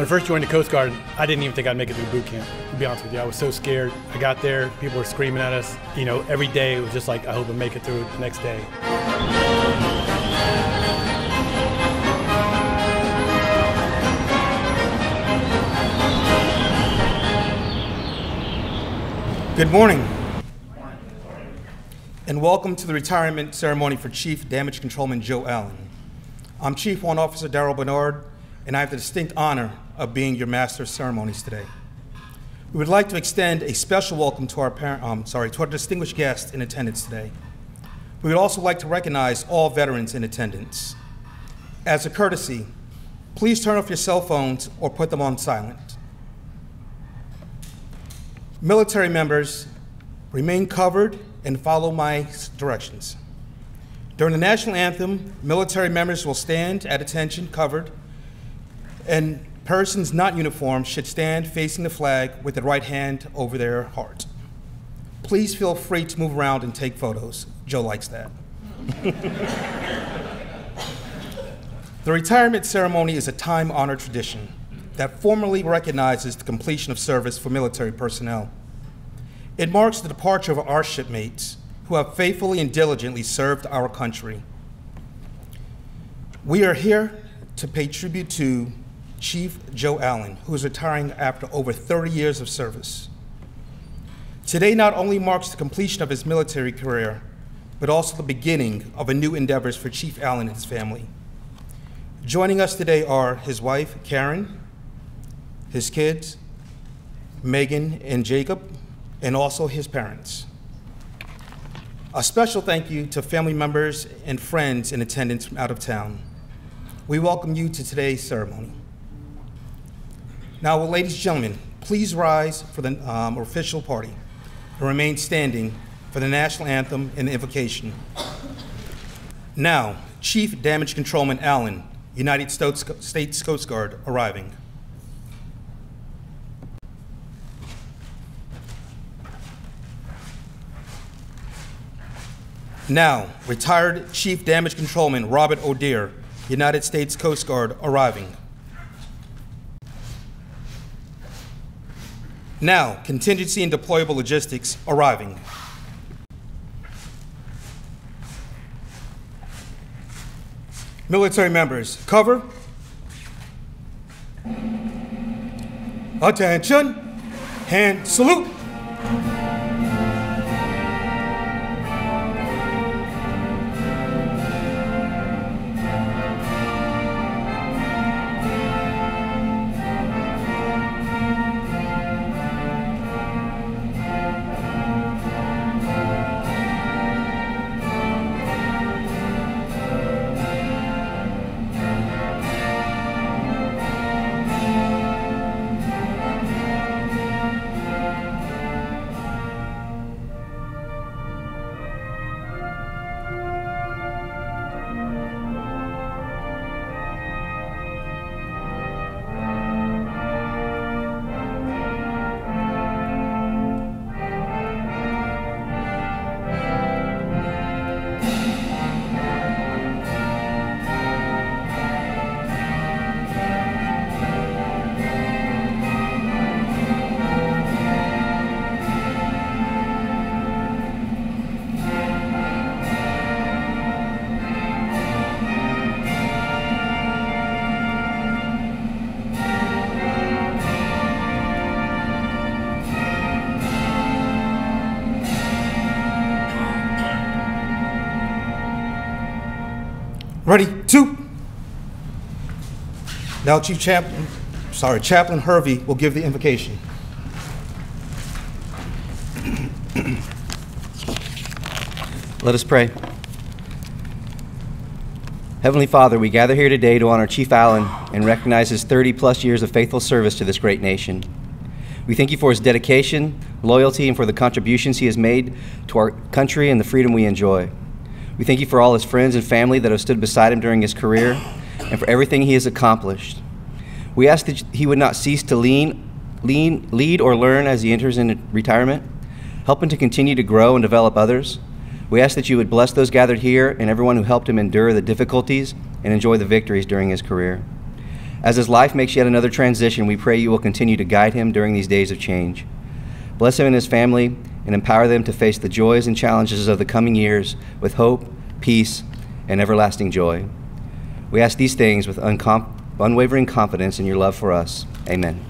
When I first joined the Coast Guard, I didn't even think I'd make it through boot camp, to be honest with you. I was so scared. I got there, people were screaming at us. You know, every day it was just like, I hope I make it through the next day. Good morning, and welcome to the retirement ceremony for Chief Damage Controlman Joe Allen. I'm Chief Warrant Officer Darrell Bernard, and I have the distinct honor of being your Master of Ceremonies today. We would like to extend a special welcome to our distinguished guests in attendance today. We would also like to recognize all veterans in attendance. As a courtesy, please turn off your cell phones or put them on silent. Military members, remain covered and follow my directions. During the national anthem, military members will stand at attention covered, and persons not uniformed should stand facing the flag with the right hand over their heart. Please feel free to move around and take photos. Joe likes that. The retirement ceremony is a time-honored tradition that formally recognizes the completion of service for military personnel. It marks the departure of our shipmates who have faithfully and diligently served our country. We are here to pay tribute to Chief Joe Allen, who is retiring after over 30 years of service. Today not only marks the completion of his military career, but also the beginning of a new endeavors for Chief Allen and his family. Joining us today are his wife, Karen, his kids, Megan and Jacob, and also his parents. A special thank you to family members and friends in attendance from out of town. We welcome you to today's ceremony. Now, ladies and gentlemen, please rise for the official party and remain standing for the national anthem and the invocation. Now, Chief Damage Controlman Allen, United States Coast Guard, arriving. Now, retired Chief Damage Controlman Robert O'Dear, United States Coast Guard, arriving. Now, Contingency and Deployable Logistics, arriving. Military members, cover. Attention, hand salute. Ready, two. Now Chaplain Hervey will give the invocation. Let us pray. Heavenly Father, we gather here today to honor Chief Allen and recognize his 30-plus years of faithful service to this great nation. We thank you for his dedication, loyalty, and for the contributions he has made to our country and the freedom we enjoy. We thank you for all his friends and family that have stood beside him during his career and for everything he has accomplished. We ask that he would not cease to lead or learn as he enters into retirement, help him to continue to grow and develop others. We ask that you would bless those gathered here and everyone who helped him endure the difficulties and enjoy the victories during his career. As his life makes yet another transition, we pray you will continue to guide him during these days of change. Bless him and his family and empower them to face the joys and challenges of the coming years with hope, peace, and everlasting joy. We ask these things with unwavering confidence in your love for us. Amen.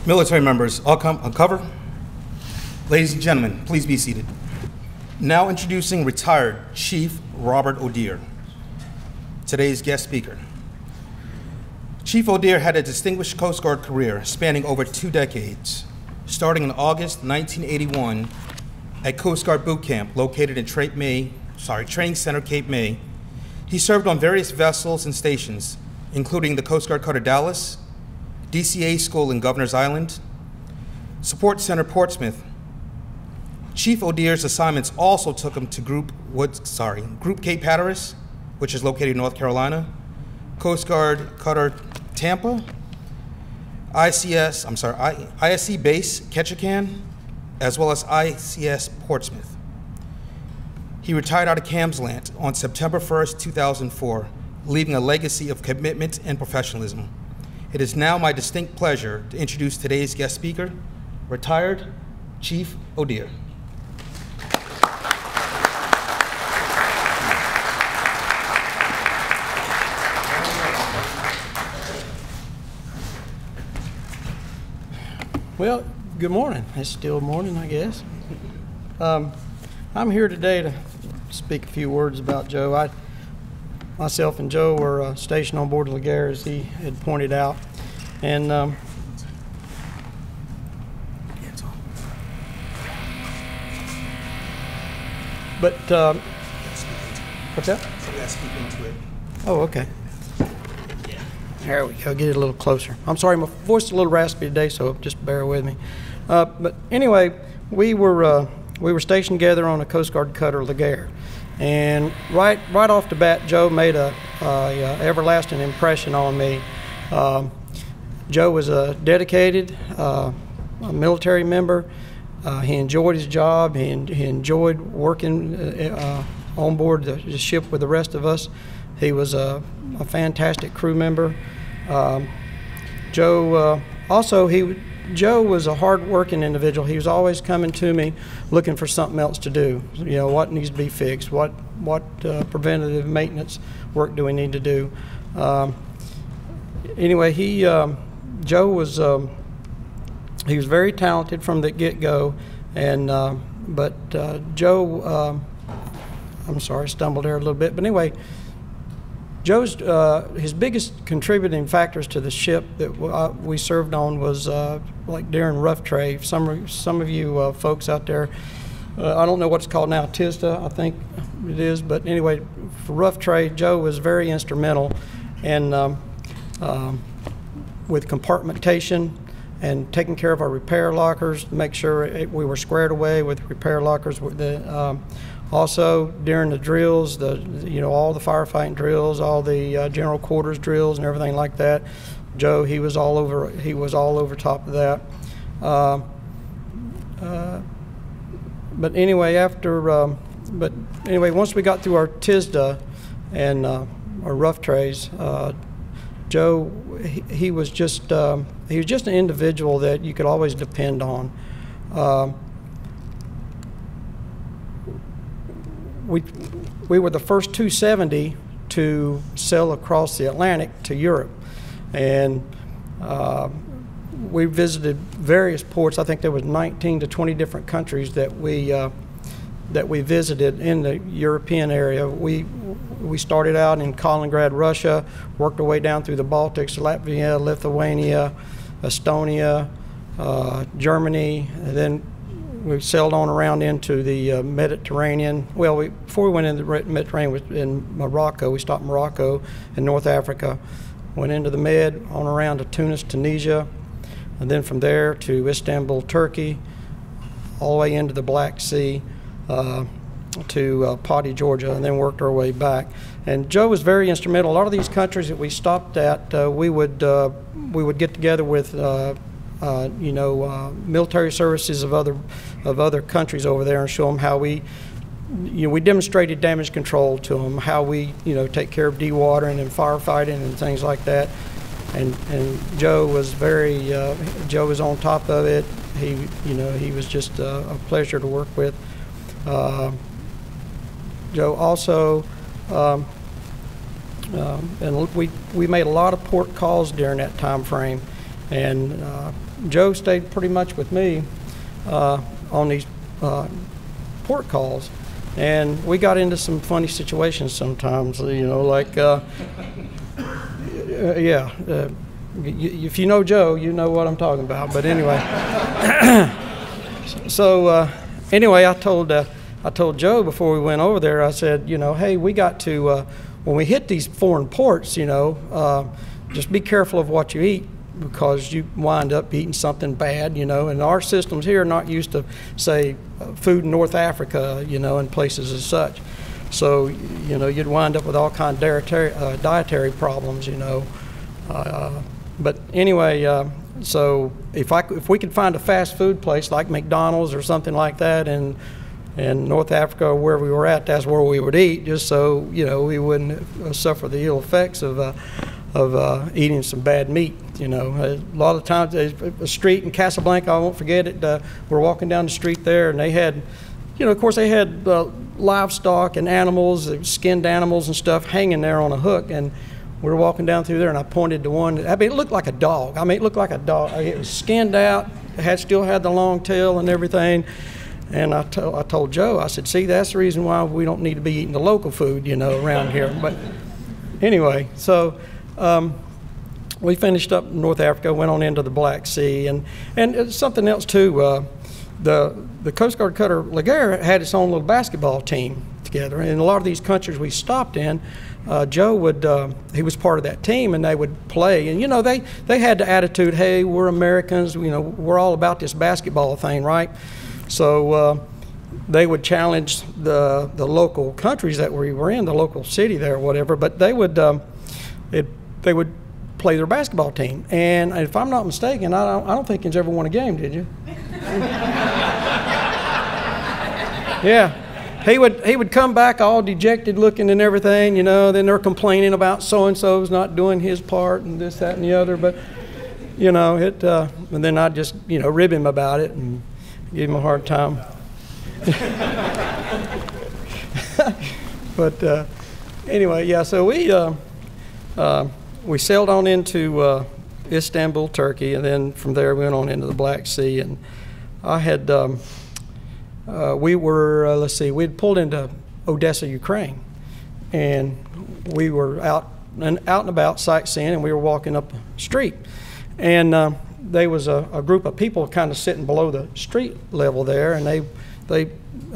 Military members, all uncover. Ladies and gentlemen, please be seated. Now introducing retired Chief Robert O'Dear, today's guest speaker. Chief O'Dear had a distinguished Coast Guard career spanning over 2 decades, starting in August 1981 at Coast Guard Boot Camp located in Training Center, Cape May. He served on various vessels and stations, including the Coast Guard Cutter Dallas, DCA School in Governor's Island, Support Center Portsmouth. Chief O'Dear's assignments also took him to Group Cape Hatteras, which is located in North Carolina, Coast Guard Cutter Tampa, ISC Base Ketchikan, as well as ICS Portsmouth. He retired out of Camsland on September 1st, 2004, leaving a legacy of commitment and professionalism. It is now my distinct pleasure to introduce today's guest speaker, retired Chief O'Dear. Well, good morning. It's still morning, I guess. I'm here today to speak a few words about Joe. Myself and Joe were stationed on board Laguerre, as he had pointed out. And what's that? Oh, okay. There we go. Get it a little closer. I'm sorry, my voice is a little raspy today, so just bear with me. But anyway, we were stationed together on a Coast Guard cutter, Laguerre, and right off the bat, Joe made a everlasting impression on me. Joe was a dedicated a military member. He enjoyed his job. He enjoyed working on board the ship with the rest of us. He was a fantastic crew member. Joe was a hard-working individual. He was always coming to me looking for something else to do. You know, what needs to be fixed? What preventative maintenance work do we need to do? Anyway, Joe was he was very talented from the get-go, and but Joe, I'm sorry, I stumbled there a little bit. But anyway, Joe's his biggest contributing factors to the ship that we served on was like during rough trade. Some of you folks out there, I don't know what it's called now, TISTA, I think it is. But anyway, for rough trade, Joe was very instrumental in with compartmentation and taking care of our repair lockers to make sure we were squared away with repair lockers. Also, during the drills, all the firefighting drills, all the general quarters drills, and everything like that, Joe, he was all over top of that. But anyway, once we got through our TISDA and our rough trays, Joe, he was just an individual that you could always depend on. We were the first 270 to sail across the Atlantic to Europe, and we visited various ports. I think there was 19 to 20 different countries that we visited in the European area. We started out in Kaliningrad, Russia, worked our way down through the Baltics, Latvia, Lithuania, Estonia, Germany, and then we sailed on around into the Mediterranean. Well, before we went into the Mediterranean, was in Morocco. We stopped in Morocco and North Africa, went into the Med, on around to Tunis, Tunisia, and then from there to Istanbul, Turkey, all the way into the Black Sea to Poti, Georgia, and then worked our way back. And Joe was very instrumental. A lot of these countries that we stopped at, we would get together with military services of other countries over there and show them how we we demonstrated damage control to them, how we, take care of dewatering and firefighting and things like that. And Joe was Joe was on top of it. He was just a pleasure to work with. Joe also, and we made a lot of port calls during that time frame. And Joe stayed pretty much with me on these port calls. And we got into some funny situations sometimes, like, if you know Joe, you know what I'm talking about. But anyway, anyway, I told Joe before we went over there, I said, hey, we got to, when we hit these foreign ports, just be careful of what you eat, because you wind up eating something bad, and our systems here are not used to, say, food in North Africa, and places as such. So, you'd wind up with all kinds of dietary problems, But anyway, so if we could find a fast food place like McDonald's or something like that in North Africa or where we were at, that's where we would eat, just so, we wouldn't suffer the ill effects of eating some bad meat. A lot of times, a street in Casablanca, I won't forget it, we're walking down the street there, and they had, of course they had livestock and animals, skinned animals and stuff hanging there on a hook, and we were walking down through there, and I pointed to one. It looked like a dog. It looked like a dog. It was skinned out, still had the long tail and everything. And I told Joe, I said, see, that's the reason why we don't need to be eating the local food, around here. But anyway, so we finished up in North Africa, went on into the Black Sea, and something else too. The Coast Guard cutter Laguerre had its own little basketball team together, and in a lot of these countries we stopped in, Joe he was part of that team, and they would play, and they had the attitude, hey, we're Americans, we're all about this basketball thing, right? So they would challenge the local countries that we were in, the local city there or whatever, but they would play their basketball team. And if I'm not mistaken, I don't think he's ever won a game, did you? Yeah. He would come back all dejected looking and everything, then they're complaining about so-and-so's not doing his part and this, that, and the other. But, and then I'd just, rib him about it and give him a hard time. But anyway, yeah, so we sailed on into Istanbul, Turkey, and then from there we went on into the Black Sea. And I had, we'd pulled into Odessa, Ukraine, and we were out and about sightseeing, and we were walking up the street. And there was a group of people kind of sitting below the street level there, and they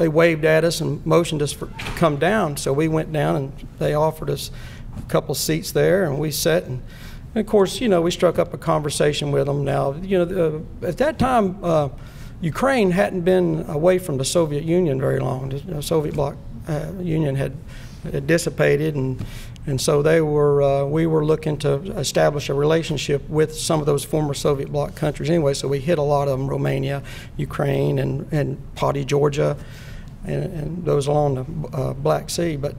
waved at us and motioned us to come down. So we went down, and they offered us a couple seats there, and we sat. And of course, we struck up a conversation with them. Now, at that time, Ukraine hadn't been away from the Soviet Union very long. The Soviet bloc Union had dissipated, and so we were looking to establish a relationship with some of those former Soviet bloc countries anyway. So we hit a lot of them: Romania, Ukraine, and Poti, Georgia, and those along the Black Sea. But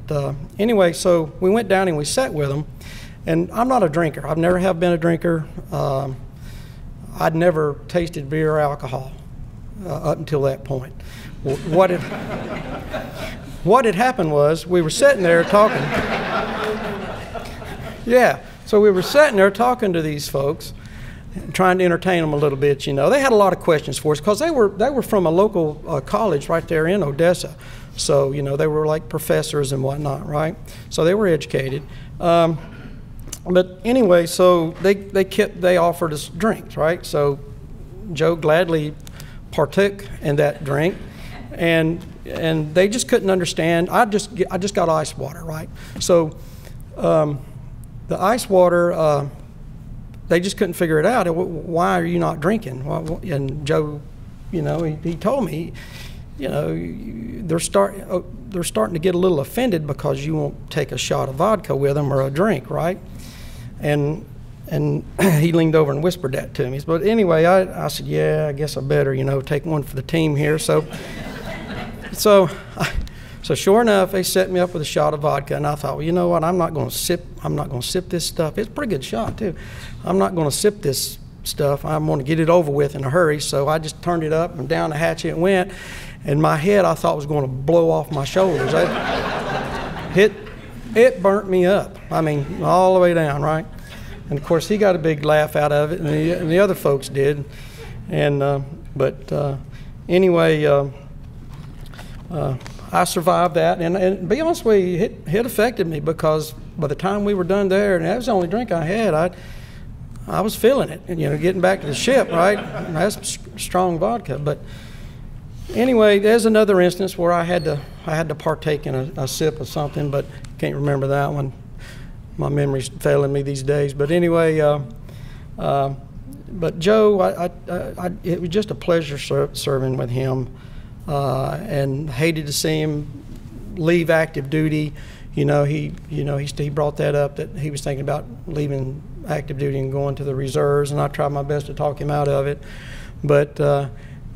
anyway, so we went down and we sat with them. And I'm not a drinker. I've never have been a drinker. I'd never tasted beer or alcohol up until that point. What had happened was we were sitting there talking. Yeah, so we were sitting there talking to these folks, trying to entertain them a little bit. They had a lot of questions for us because they were from a local college right there in Odessa. So they were like professors and whatnot, right? So they were educated. But anyway, so they offered us drinks, right? So Joe gladly partook in that drink, and they just couldn't understand. I just got ice water, right? So the ice water, they just couldn't figure it out. Why are you not drinking? And Joe, he told me, they're starting to get a little offended because you won't take a shot of vodka with them or a drink, right? And he leaned over and whispered that to me. But anyway, I said, yeah, I guess I better, take one for the team here. So So sure enough, they set me up with a shot of vodka, and I thought, well, you know what? I'm not going to sip this stuff. It's a pretty good shot too. I'm not going to sip this stuff. I'm going to get it over with in a hurry. So I just turned it up and down the hatchet it went, and my head I thought was going to blow off my shoulders. It burnt me up. I mean, all the way down, right? And of course, he got a big laugh out of it, and the other folks did. And anyway, I survived that. And to be honest with you, it affected me, because by the time we were done there, and that was the only drink I had, I was feeling it. And, you know, getting back to the ship, right? That's strong vodka. But anyway, there's another instance where I had to partake in a sip of something, but can't remember that one. My memory's failing me these days. But anyway, but Joe, it was just a pleasure serving with him, and hated to see him leave active duty. You know, he brought that up, that he was thinking about leaving active duty and going to the reserves, and I tried my best to talk him out of it. But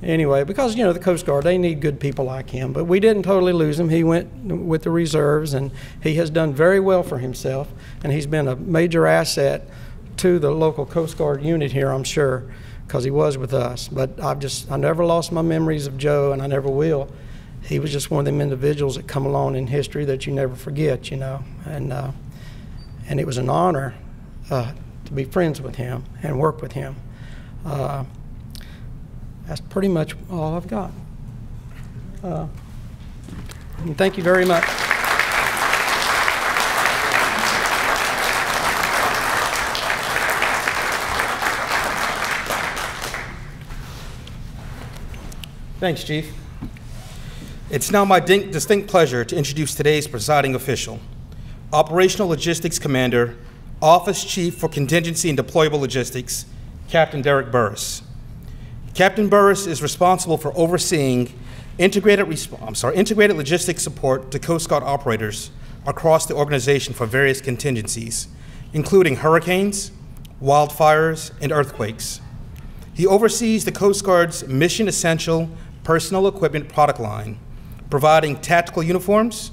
anyway, because, you know, the Coast Guard, they need good people like him. But we didn't totally lose him. He went with the reserves, and he has done very well for himself, and he's been a major asset to the local Coast Guard unit here, I'm sure, because he was with us. But I never lost my memories of Joe, and I never will. He was just one of them individuals that come along in history that you never forget, you know. And it was an honor to be friends with him and work with him. That's pretty much all I've got. And thank you very much. Thanks, Chief. It's now my distinct pleasure to introduce today's presiding official, Operational Logistics Commander, Office Chief for Contingency and Deployable Logistics, Captain Derek Burris. Captain Burris is responsible for overseeing integrated logistics support to Coast Guard operators across the organization for various contingencies, including hurricanes, wildfires, and earthquakes. He oversees the Coast Guard's mission essential personal equipment product line, providing tactical uniforms,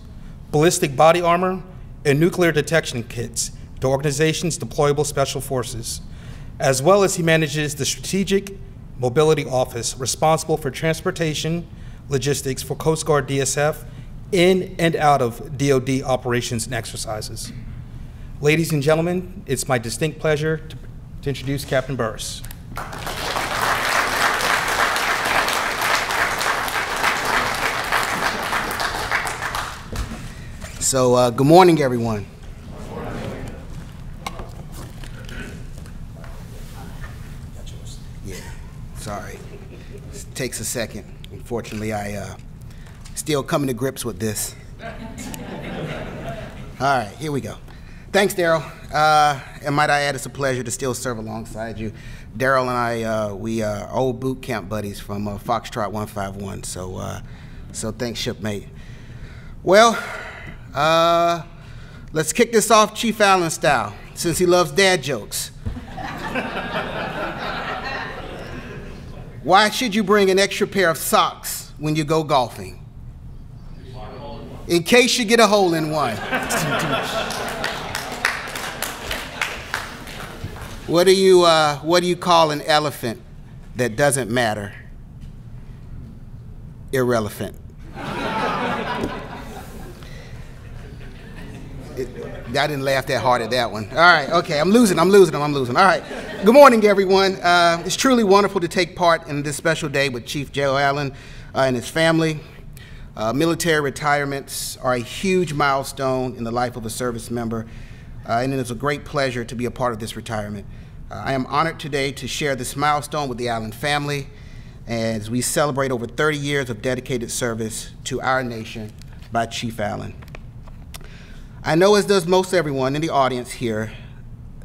ballistic body armor, and nuclear detection kits to organizations' deployable special forces, as well as he manages the Strategic Mobility Office responsible for transportation logistics for Coast Guard DSF in and out of DoD operations and exercises. Ladies and gentlemen, it's my distinct pleasure to introduce Captain Burris. So good morning, everyone. Yeah, sorry. It takes a second. Unfortunately, I still coming to grips with this. All right, here we go. Thanks, Daryl. And might I add, it's a pleasure to still serve alongside you. Daryl and I, we are old boot camp buddies from Foxtrot 151. So thanks, shipmate. Well, let's kick this off Chief Allen style, since he loves dad jokes. Why should you bring an extra pair of socks when you go golfing? In case you get a hole in one. What do you call an elephant that doesn't matter? Irrelevant. I didn't laugh that hard at that one. All right, okay, I'm losing. All right, good morning, everyone. It's truly wonderful to take part in this special day with Chief Joe Allen and his family. Military retirements are a huge milestone in the life of a service member, and it is a great pleasure to be a part of this retirement. I am honored today to share this milestone with the Allen family as we celebrate over 30 years of dedicated service to our nation by Chief Allen. I know, as does most everyone in the audience here,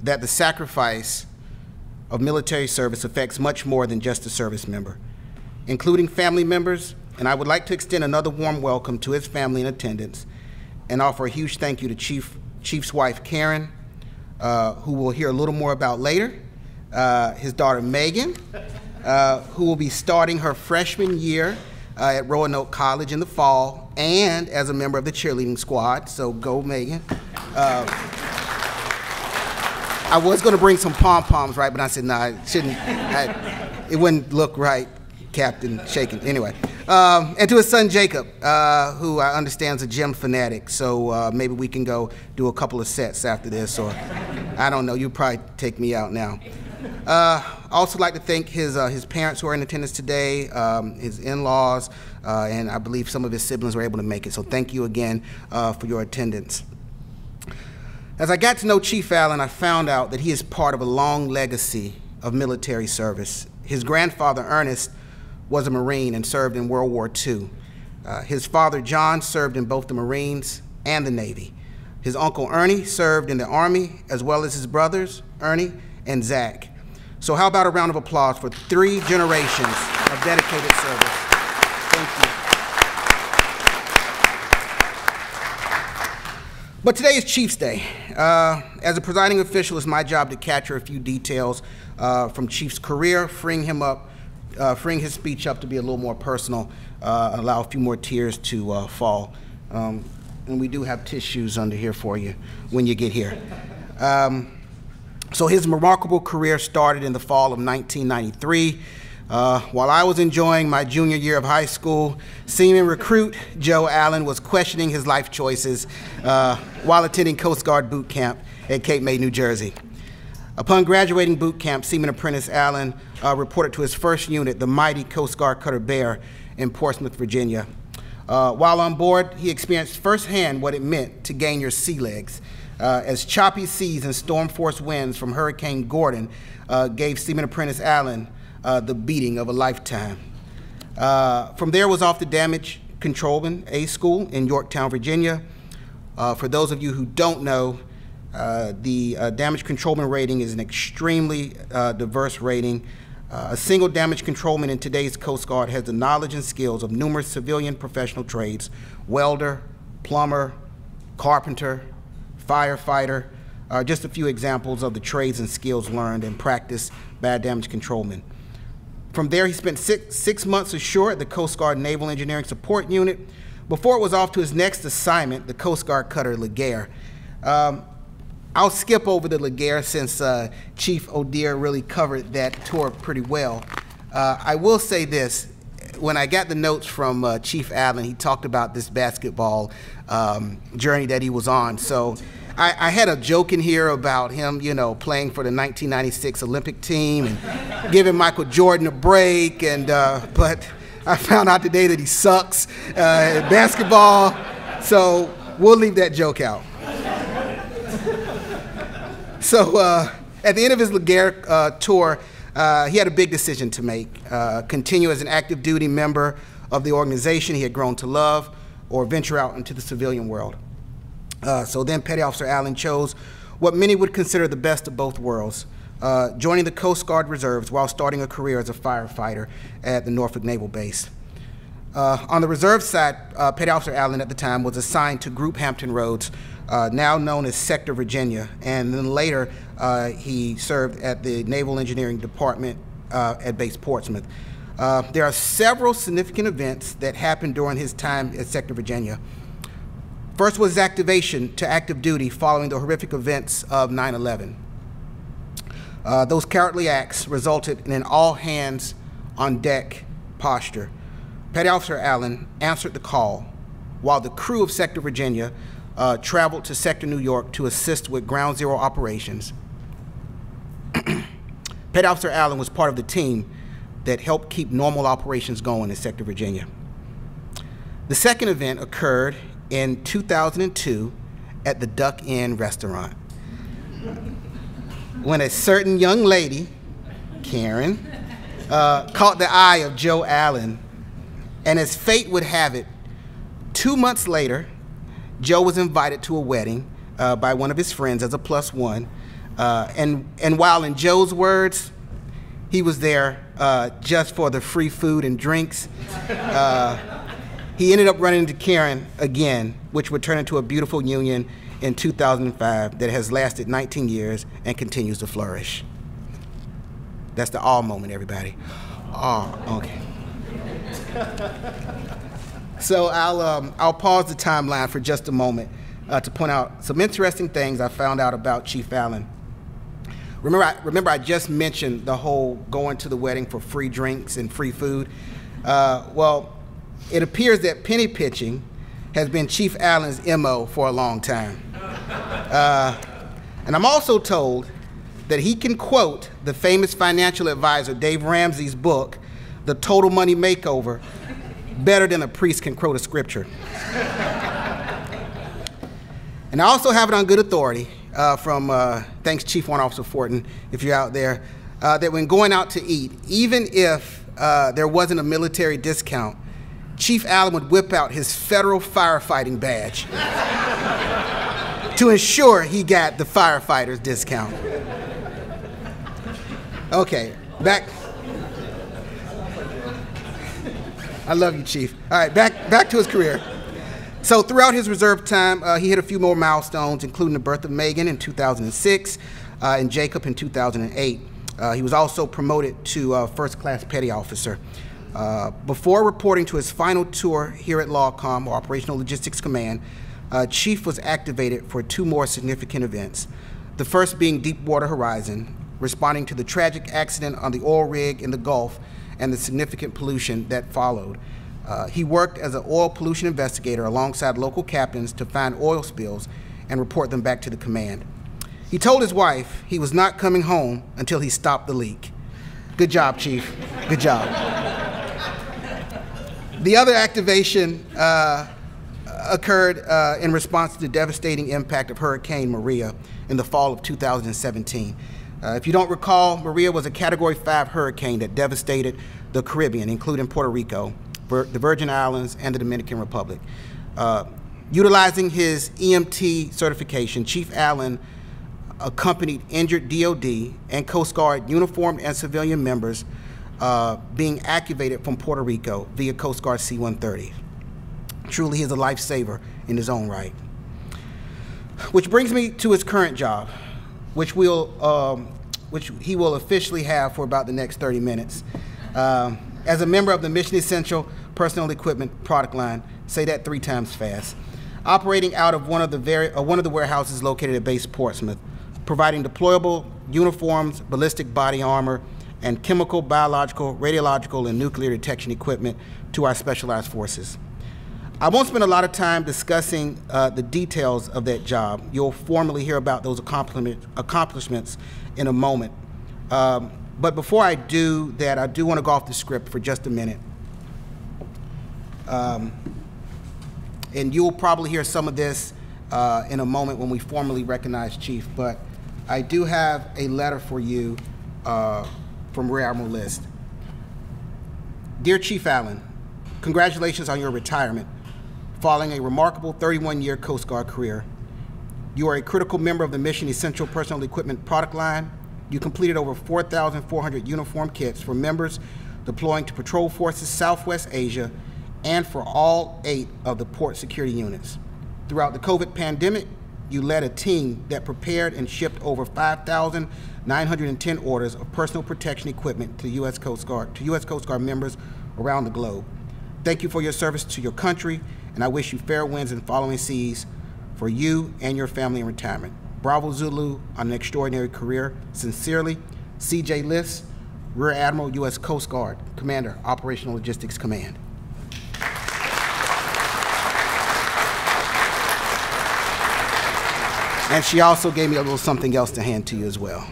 that the sacrifice of military service affects much more than just a service member, including family members, and I would like to extend another warm welcome to his family in attendance and offer a huge thank you to Chief's wife, Karen, who we'll hear a little more about later, his daughter, Megan, who will be starting her freshman year at Roanoke College in the fall, and as a member of the cheerleading squad, so go Megan. I was going to bring some pom-poms, right, but I said, no, I shouldn't. It wouldn't look right, Captain shaking. Anyway, and to his son, Jacob, who I understand is a gym fanatic, so maybe we can go do a couple of sets after this, or I don't know, you'll probably take me out now. I also like to thank his parents who are in attendance today, his in-laws, and I believe some of his siblings were able to make it, so thank you again for your attendance. As I got to know Chief Allen, I found out that he is part of a long legacy of military service. His grandfather, Ernest, was a Marine and served in World War II. His father, John, served in both the Marines and the Navy. His uncle, Ernie, served in the Army, as well as his brothers, Ernie and Zach. So how about a round of applause for 3 generations of dedicated service? Thank you. But today is Chief's Day. As a presiding official, it's my job to capture a few details from Chief's career, freeing his speech up to be a little more personal, allow a few more tears to fall. And we do have tissues under here for you when you get here. So his remarkable career started in the fall of 1993. While I was enjoying my junior year of high school, seaman recruit Joe Allen was questioning his life choices while attending Coast Guard boot camp at Cape May, New Jersey. Upon graduating boot camp, Seaman Apprentice Allen reported to his first unit, the mighty Coast Guard cutter Bear in Portsmouth, Virginia. While on board, he experienced firsthand what it meant to gain your sea legs, as choppy seas and storm-force winds from Hurricane Gordon gave Seaman Apprentice Allen the beating of a lifetime. From there was off to Damage Controlman A School in Yorktown, Virginia. For those of you who don't know, the Damage Controlman rating is an extremely diverse rating. A single damage controlman in today's Coast Guard has the knowledge and skills of numerous civilian professional trades: welder, plumber, carpenter, firefighter, just a few examples of the trades and skills learned and practiced by a damage controlman. From there, he spent six months ashore at the Coast Guard Naval Engineering Support Unit before it was off to his next assignment, the Coast Guard cutter Laguerre. I'll skip over the Laguerre since Chief O'Dear really covered that tour pretty well. I will say this. When I got the notes from Chief Allen, he talked about this basketball journey that he was on. So I had a joke in here about him, you know, playing for the 1996 Olympic team and giving Michael Jordan a break. And but I found out today that he sucks at basketball. So we'll leave that joke out. So at the end of his Laguerre tour, he had a big decision to make: continue as an active duty member of the organization he had grown to love, or venture out into the civilian world. So then Petty Officer Allen chose what many would consider the best of both worlds, joining the Coast Guard Reserves while starting a career as a firefighter at the Norfolk Naval Base. On the reserve side, Petty Officer Allen at the time was assigned to Group Hampton Roads, now known as Sector Virginia, and then later he served at the Naval Engineering Department at Base Portsmouth. There are several significant events that happened during his time at Sector Virginia. First was his activation to active duty following the horrific events of 9/11. Those cowardly acts resulted in an all-hands-on-deck posture. Petty Officer Allen answered the call while the crew of Sector Virginia traveled to Sector New York to assist with Ground Zero operations. Petty Officer Allen was part of the team that helped keep normal operations going in Sector Virginia. The second event occurred in 2002 at the Duck Inn restaurant, when a certain young lady, Karen, caught the eye of Joe Allen, and as fate would have it, 2 months later, Joe was invited to a wedding by one of his friends as a +1, and while in Joe's words, he was there just for the free food and drinks, he ended up running into Karen again, which would turn into a beautiful union in 2005 that has lasted 19 years and continues to flourish. That's the awe moment, everybody. Oh, okay. So I'll pause the timeline for just a moment to point out some interesting things I found out about Chief Allen. Remember I just mentioned the whole going to the wedding for free drinks and free food? Well, it appears that penny pitching has been Chief Allen's MO for a long time. And I'm also told that he can quote the famous financial advisor Dave Ramsey's book, The Total Money Makeover, better than a priest can quote a scripture. And I also have it on good authority from, thanks Chief Warrant Officer Fortin, if you're out there, that when going out to eat, even if there wasn't a military discount, Chief Allen would whip out his federal firefighting badge to ensure he got the firefighter's discount. Okay, back. I love you, Chief. All right, back to his career. So throughout his reserve time, he hit a few more milestones, including the birth of Megan in 2006 and Jacob in 2008. He was also promoted to first-class petty officer. Before reporting to his final tour here at LAWCOM, or Operational Logistics Command, Chief was activated for 2 more significant events. The first being Deepwater Horizon, responding to the tragic accident on the oil rig in the Gulf and the significant pollution that followed. He worked as an oil pollution investigator alongside local captains to find oil spills and report them back to the command. He told his wife he was not coming home until he stopped the leak. Good job, Chief. Good job. The other activation occurred in response to the devastating impact of Hurricane Maria in the fall of 2017. If you don't recall, Maria was a Category 5 hurricane that devastated the Caribbean, including Puerto Rico, the Virgin Islands, and the Dominican Republic. Utilizing his EMT certification, Chief Allen accompanied injured DOD and Coast Guard uniformed and civilian members being activated from Puerto Rico via Coast Guard C-130. Truly, he is a lifesaver in his own right. Which brings me to his current job, which he will officially have for about the next 30 minutes. As a member of the Mission Essential Personal Equipment product line, say that 3 times fast, operating out of one of the warehouses located at Base Portsmouth, providing deployable uniforms, ballistic body armor, and chemical, biological, radiological, and nuclear detection equipment to our specialized forces. I won't spend a lot of time discussing the details of that job. You'll formally hear about those accomplishments in a moment. But before I do that, I do want to go off the script for just a minute. And you'll probably hear some of this in a moment when we formally recognize Chief, but I do have a letter for you from Rear Admiral List. Dear Chief Allen, congratulations on your retirement following a remarkable 31-year Coast Guard career. You are a critical member of the Mission Essential Personal Equipment product line. You completed over 4,400 uniform kits for members deploying to Patrol Forces Southwest Asia and for all 8 of the port security units. Throughout the COVID pandemic, you led a team that prepared and shipped over 5,910 orders of personal protection equipment to U.S. Coast Guard members around the globe. Thank you for your service to your country, and I wish you fair winds and following seas for you and your family in retirement. Bravo Zulu on an extraordinary career. Sincerely, C.J. List, Rear Admiral, U.S. Coast Guard, Commander, Operational Logistics Command. And she also gave me a little something else to hand to you as well.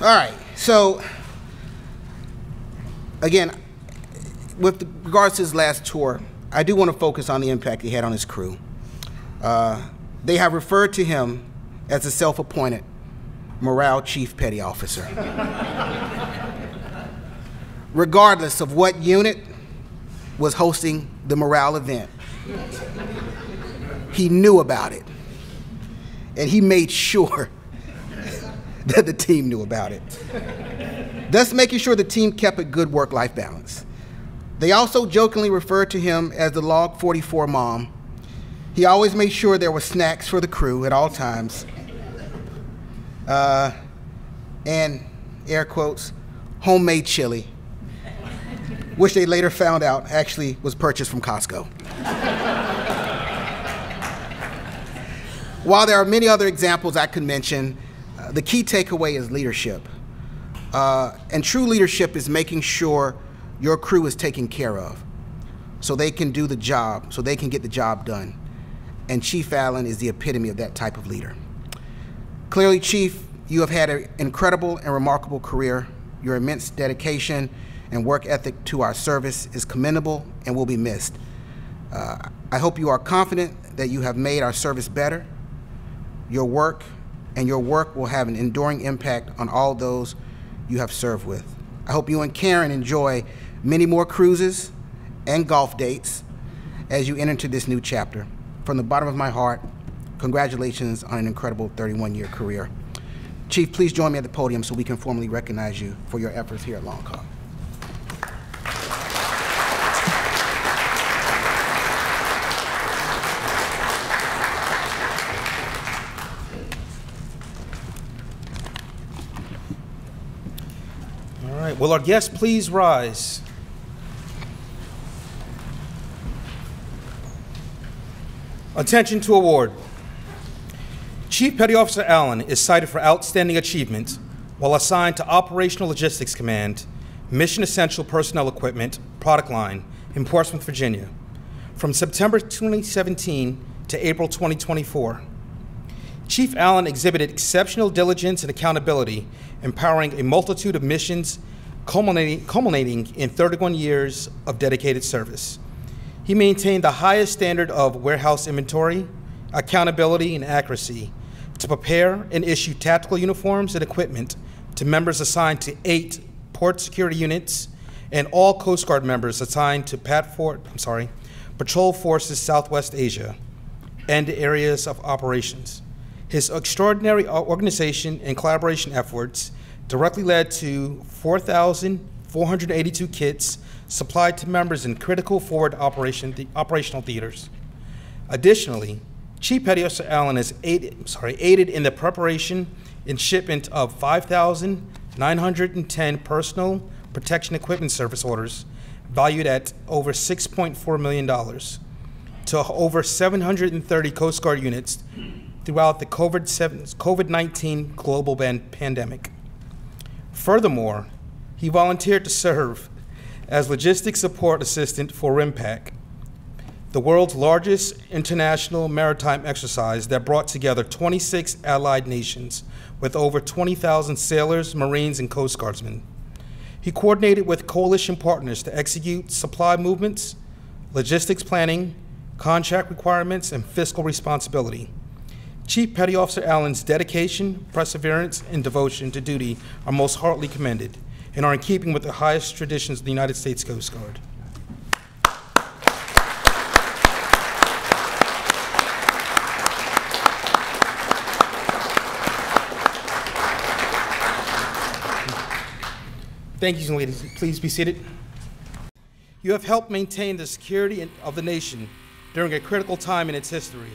All right, so again, with regards to his last tour, I do want to focus on the impact he had on his crew. They have referred to him as a self-appointed morale chief petty officer. Regardless of what unit was hosting the morale event, he knew about it, and he made sure that the team knew about it, thus making sure the team kept a good work-life balance. They also jokingly referred to him as the Log 44 mom. He always made sure there were snacks for the crew at all times, and, air quotes, homemade chili, which they later found out actually was purchased from Costco. While there are many other examples I could mention, the key takeaway is leadership. And true leadership is making sure your crew is taken care of so they can do the job, so they can get the job done. And Chief Allen is the epitome of that type of leader. Clearly, Chief, you have had an incredible and remarkable career. Your immense dedication and work ethic to our service is commendable and will be missed. I hope you are confident that you have made our service better. Your work will have an enduring impact on all those you have served with. I hope you and Karen enjoy many more cruises and golf dates as you enter into this new chapter. From the bottom of my heart, congratulations on an incredible 31-year career. Chief, please join me at the podium so we can formally recognize you for your efforts here at Long Call. All right, will our guests please rise? Attention to award. Chief Petty Officer Allen is cited for outstanding achievement while assigned to Operational Logistics Command, Mission Essential Personnel Equipment, Product Line in Portsmouth, Virginia, from September 2017 to April 2024. Chief Allen exhibited exceptional diligence and accountability, empowering a multitude of missions, culminating in 31 years of dedicated service. He maintained the highest standard of warehouse inventory, accountability, and accuracy to prepare and issue tactical uniforms and equipment to members assigned to 8 port security units and all Coast Guard members assigned to Patrol Forces Southwest Asia and areas of operations. His extraordinary organization and collaboration efforts directly led to 4,482 kits supplied to members in critical forward operational theaters. Additionally, Chief Petty Officer Allen has aided in the preparation and shipment of 5,910 personal protection equipment service orders valued at over $6.4 million to over 730 Coast Guard units throughout the COVID-19 global pandemic. Furthermore, he volunteered to serve as Logistics Support Assistant for RIMPAC, the world's largest international maritime exercise that brought together 26 allied nations with over 20,000 sailors, Marines, and Coast Guardsmen. He coordinated with coalition partners to execute supply movements, logistics planning, contract requirements, and fiscal responsibility. Chief Petty Officer Allen's dedication, perseverance, and devotion to duty are most heartily commended and are in keeping with the highest traditions of the United States Coast Guard. Thank you, ladies. Please be seated. You have helped maintain the security of the nation during a critical time in its history.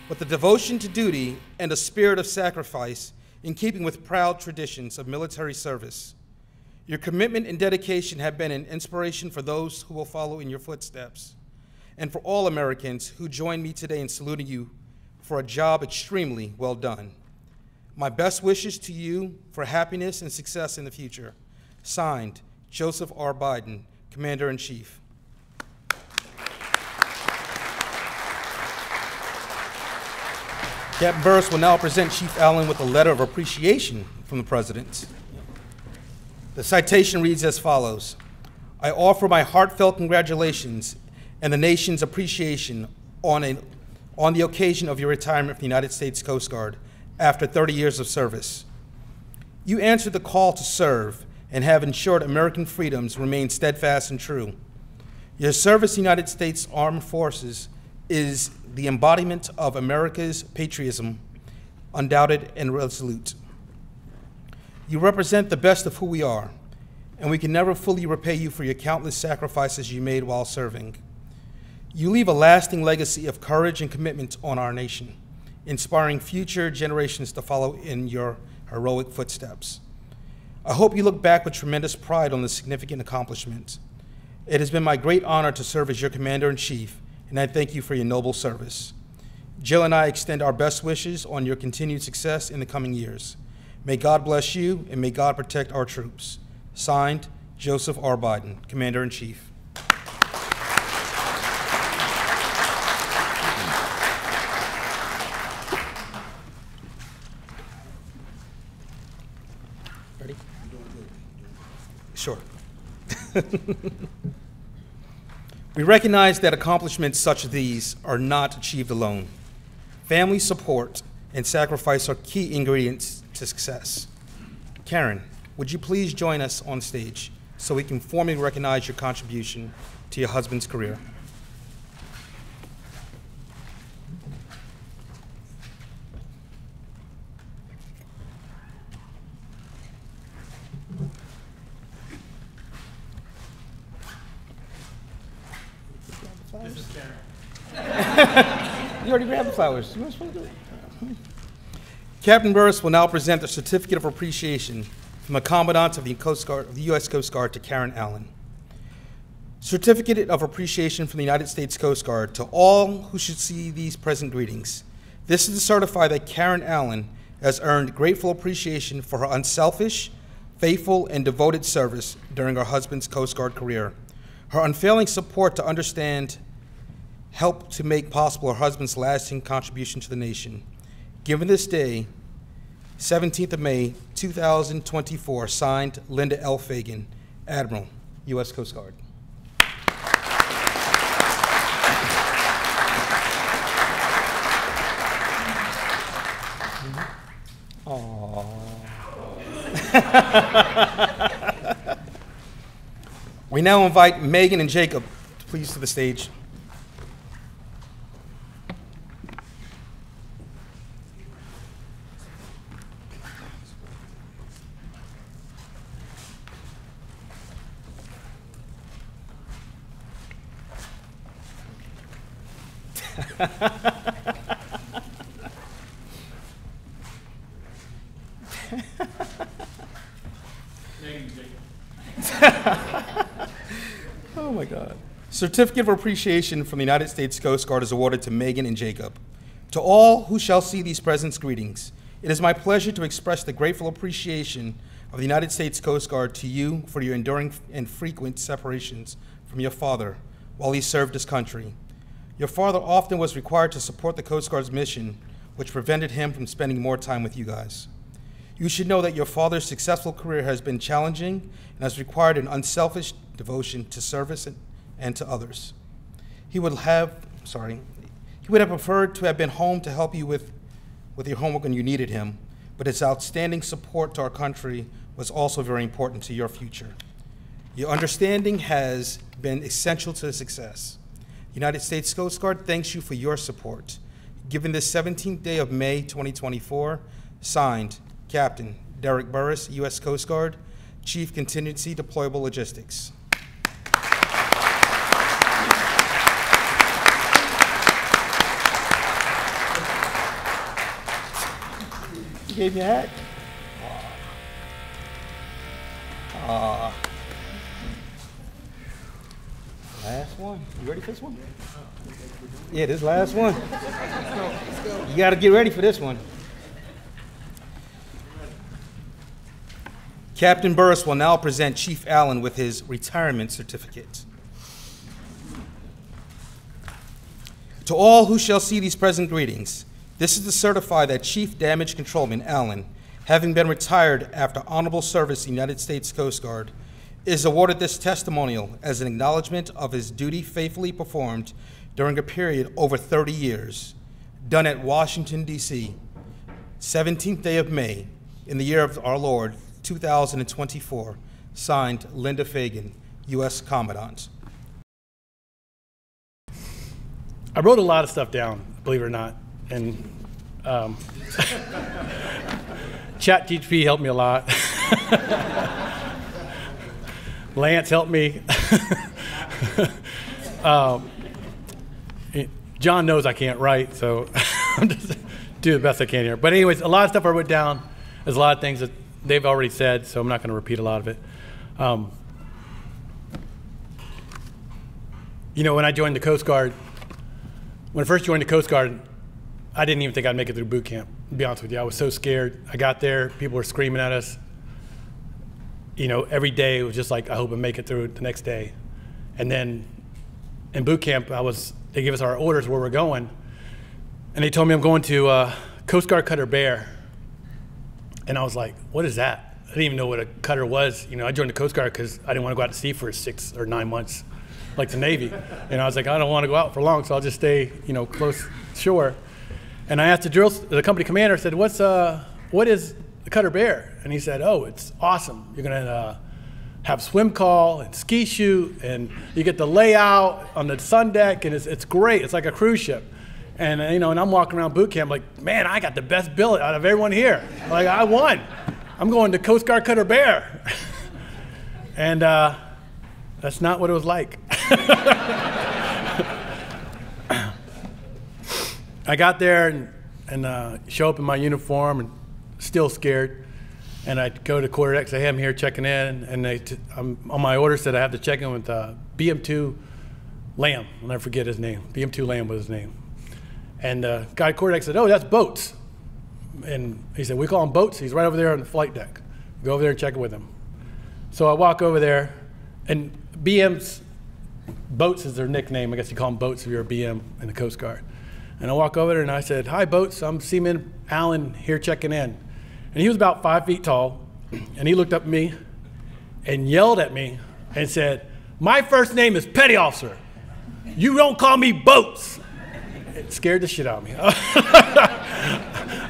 With the devotion to duty and a spirit of sacrifice in keeping with proud traditions of military service, your commitment and dedication have been an inspiration for those who will follow in your footsteps, and for all Americans who join me today in saluting you for a job extremely well done. My best wishes to you for happiness and success in the future. Signed, Joseph R. Biden, Commander-in-Chief. Captain Burris will now present Chief Allen with a letter of appreciation from the President. The citation reads as follows: I offer my heartfelt congratulations and the nation's appreciation on the occasion of your retirement from the United States Coast Guard after 30 years of service. You answered the call to serve and have ensured American freedoms remain steadfast and true. Your service in the United States Armed Forces is the embodiment of America's patriotism, undoubted and resolute. You represent the best of who we are, and we can never fully repay you for your countless sacrifices you made while serving. You leave a lasting legacy of courage and commitment on our nation, inspiring future generations to follow in your heroic footsteps. I hope you look back with tremendous pride on this significant accomplishment. It has been my great honor to serve as your Commander-in-Chief, and I thank you for your noble service. Jill and I extend our best wishes on your continued success in the coming years. May God bless you, and may God protect our troops. Signed, Joseph R. Biden, Commander-in-Chief. Ready? Sure. We recognize that accomplishments such as these are not achieved alone. Family support and sacrifice are key ingredients to success. Karen, would you please join us on stage so we can formally recognize your contribution to your husband's career? This is Karen. You already grabbed the flowers. You want to do it? Captain Burris will now present the Certificate of Appreciation from the Commandant of the U.S. Coast Guard to Karen Allen. Certificate of Appreciation from the United States Coast Guard to all who should see these present greetings. This is to certify that Karen Allen has earned grateful appreciation for her unselfish, faithful, and devoted service during her husband's Coast Guard career. Her unfailing support to understand helped to make possible her husband's lasting contribution to the nation. Given this day, 17th of May, 2024, signed Linda L. Fagan, Admiral, U.S. Coast Guard. Aww. We now invite Megan and Jacob, please, to the stage. Oh my God. Certificate of Appreciation from the United States Coast Guard is awarded to Megan and Jacob. To all who shall see these presents, greetings. It is my pleasure to express the grateful appreciation of the United States Coast Guard to you for your enduring and frequent separations from your father while he served his country. Your father often was required to support the Coast Guard's mission, which prevented him from spending more time with you guys. You should know that your father's successful career has been challenging and has required an unselfish devotion to service and to others. He would have preferred to have been home to help you with your homework when you needed him, but his outstanding support to our country was also very important to your future. Your understanding has been essential to his success. United States Coast Guard thanks you for your support. Given this 17th day of May 2024, signed, Captain Derek Burris, U.S. Coast Guard, Chief Contingency Deployable Logistics. You gave me a hat? Last one. You ready for this one? Yeah, this last one. You got to get ready for this one. Captain Burris will now present Chief Allen with his retirement certificate. To all who shall see these present greetings, this is to certify that Chief Damage Controlman Allen, having been retired after honorable service in the United States Coast Guard, is awarded this testimonial as an acknowledgement of his duty faithfully performed during a period over 30 years, done at Washington, D.C., 17th day of May, in the year of our Lord, 2024, signed Linda Fagan, U.S. Commandant. I wrote a lot of stuff down, believe it or not, and ChatGPT helped me a lot. Lance helped me. John knows I can't write, so I'm just do the best I can here. But anyways, a lot of stuff I wrote down. there's a lot of things that they've already said, so I'm not going to repeat a lot of it. You know, when I joined the Coast Guard, when I first joined the Coast Guard, I didn't even think I'd make it through boot camp, to be honest with you. I was so scared. I got there, people were screaming at us. You know, every day it was just like, I hope I make it through the next day. And then in boot camp, they gave us our orders where we're going. And they told me I'm going to Coast Guard Cutter Bear. And I was like, what is that? I didn't even know what a cutter was. You know, I joined the Coast Guard because I didn't want to go out to sea for 6 or 9 months, like the Navy. And I was like, I don't want to go out for long, so I'll just stay, you know, close shore. And I asked the company commander, I said, what is the Cutter Bear? And he said, oh, it's awesome. You're going to have swim call and ski shoot, and you get the layout on the sun deck, and it's great. It's like a cruise ship. And you know, and I'm walking around boot camp like, man, I got the best billet out of everyone here. Like, I won. I'm going to Coast Guard Cutter Bear. And that's not what it was like. I got there and show up in my uniform and still scared. And I go to quarterdeck, say, hey, I'm here checking in. And I'm on my order said I have to check in with BM2 Lamb. I'll never forget his name. BM2 Lamb was his name. And guy at quarterdeck said, oh, that's boats. And he said, we call him boats. He's right over there on the flight deck. Go over there and check it with him. So I walk over there, and BM's boats is their nickname. I guess you call them boats if you're a BM in the Coast Guard. And I walk over there and I said, hi, boats. I'm Seaman Allen here checking in. And he was about 5 feet tall. And he looked up at me and yelled at me and said, my first name is Petty Officer. You don't call me boats. It scared the shit out of me.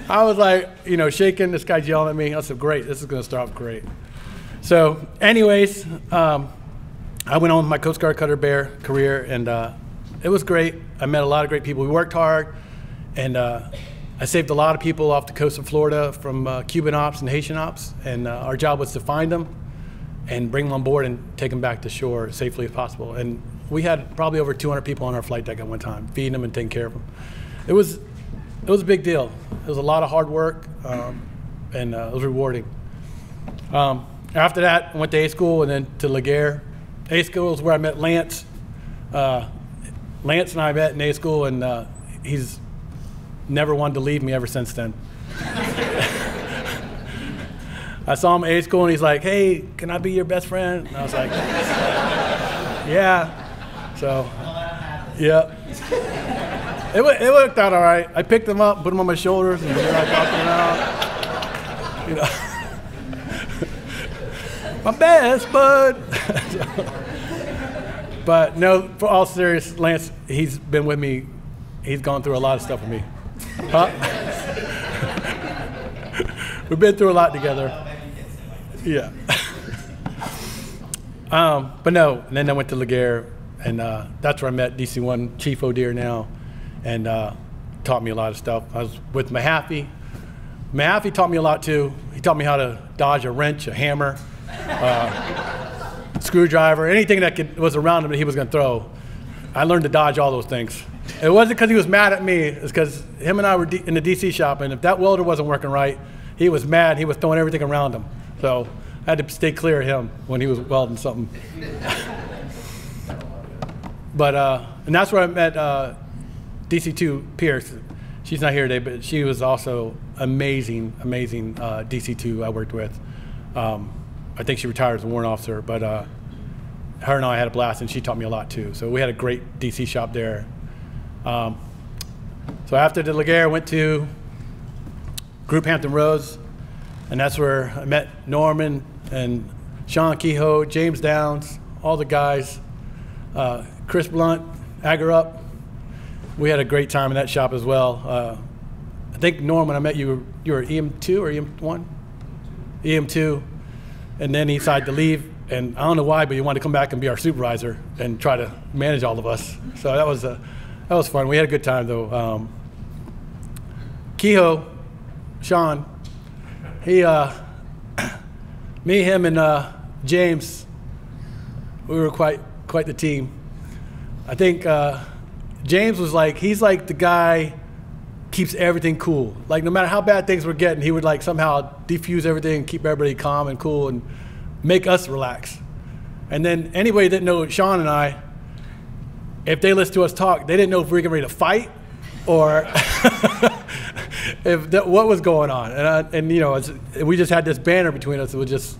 I was like, you know, shaking. This guy's yelling at me. I said, great. This is going to start off great. So anyways, I went on with my Coast Guard Cutter Bear career, and it was great. I met a lot of great people. We worked hard, and I saved a lot of people off the coast of Florida from Cuban ops and Haitian ops, and our job was to find them and bring them on board and take them back to shore as safely as possible. And we had probably over 200 people on our flight deck at one time, feeding them and taking care of them. It was a big deal. It was a lot of hard work, and it was rewarding. After that, I went to A school and then to Laguerre. A school is where I met Lance. Lance and I met in A school, and he's never wanted to leave me ever since then. I saw him at A school, and he's like, hey, can I be your best friend? And I was like, yeah. So, yeah. It worked out all right. I picked him up, put him on my shoulders, and there I talked him out. You know, my best bud. But no, for all serious, Lance, he's been with me. He's gone through a lot of stuff with me. Huh? We've been through a lot together. Yeah. But no, and then I went to Laguerre, and that's where I met DC-1 Chief O'Dear now, and taught me a lot of stuff. I was with Mahaffey. Mahaffey taught me a lot too. He taught me how to dodge a wrench, a hammer, screwdriver, anything that was around him that he was going to throw. I learned to dodge all those things. It wasn't because he was mad at me. It's because him and I were in the DC shop, and if that welder wasn't working right, he was mad. He was throwing everything around him. So I had to stay clear of him when he was welding something. But, and that's where I met DC-2 Pierce. She's not here today, but she was also amazing, amazing DC-2 I worked with. I think she retired as a warrant officer, but her and I had a blast, and she taught me a lot too. So we had a great DC shop there. So after the Laguerre, I went to Group Hampton Roads, and that's where I met Norman and Sean Kehoe, James Downs, all the guys, Chris Blunt, Agarup. We had a great time in that shop as well. I think, Norman, I met you, you were EM2 or EM1? EM2, and then he decided to leave, and I don't know why, but he wanted to come back and be our supervisor and try to manage all of us. So that was fun. We had a good time, though. Kehoe, Sean, me, him, and James, we were quite the team. I think James was like, he's like the guy keeps everything cool. Like no matter how bad things were getting, he would like somehow defuse everything and keep everybody calm and cool and make us relax. And then anybody that didn't know Sean and I, if they listened to us talk, they didn't know if we were getting ready to fight or what was going on. And you know, we just had this banner between us. It was just,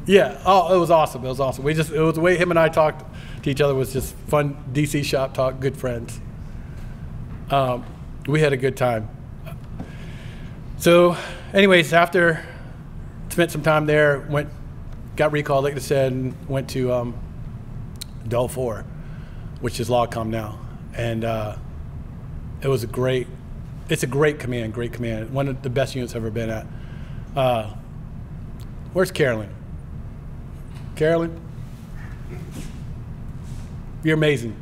yeah. Oh, it was awesome. It was awesome. It was the way him and I talked to each other was just fun. DC shop talk, good friends. We had a good time. So, anyways, after spent some time there, got recalled, like I said, and went to Dell 4, which is LogCom now, and it was it's a great command, one of the best units I've ever been at. Where's Carolyn? Carolyn? You're amazing.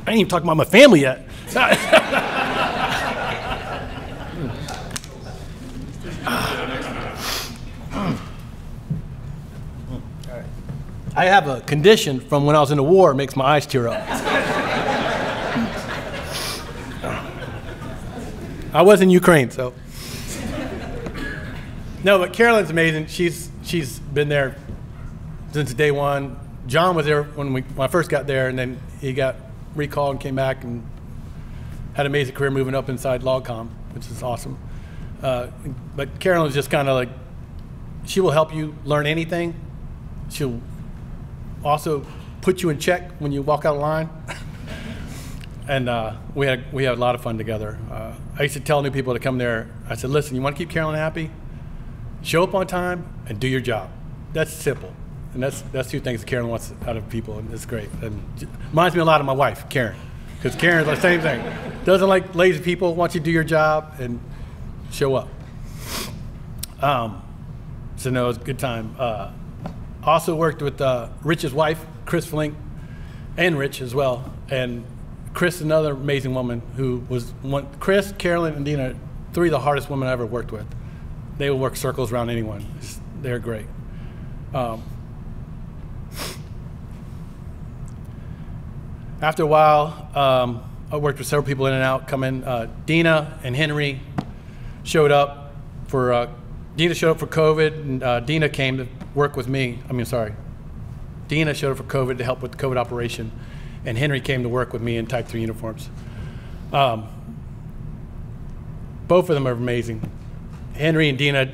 I ain't even talking about my family yet. I have a condition from when I was in the war, it makes my eyes tear up. I was in Ukraine, so. No, but Carolyn's amazing. She's been there since day one. John was there when I first got there, and then he got recalled and came back and had an amazing career moving up inside LogCom, which is awesome. But Carolyn's just kind of like, she will help you learn anything. She'll also put you in check when you walk out of line. And we had a lot of fun together. I used to tell new people to come there, I said, listen, you want to keep Carolyn happy? Show up on time and do your job. That's simple. And that's two things that Karen wants out of people, and it's great. And it reminds me a lot of my wife, Karen, because Karen's the same thing. Doesn't like lazy people, wants you to do your job and show up. So no, it was a good time. Also worked with Rich's wife, Chris Flink, and Rich as well. And Chris, another amazing woman who was Chris, Carolyn, and Dina, three of the hardest women I ever worked with. They will work circles around anyone. They're great. After a while, I worked with several people in and out, come in. Dina and Henry showed up for, Dina showed up for COVID, and Dina came to work with me. Dina showed up for COVID to help with the COVID operation, and Henry came to work with me in Type 3 uniforms. Both of them are amazing. Henry and Dina,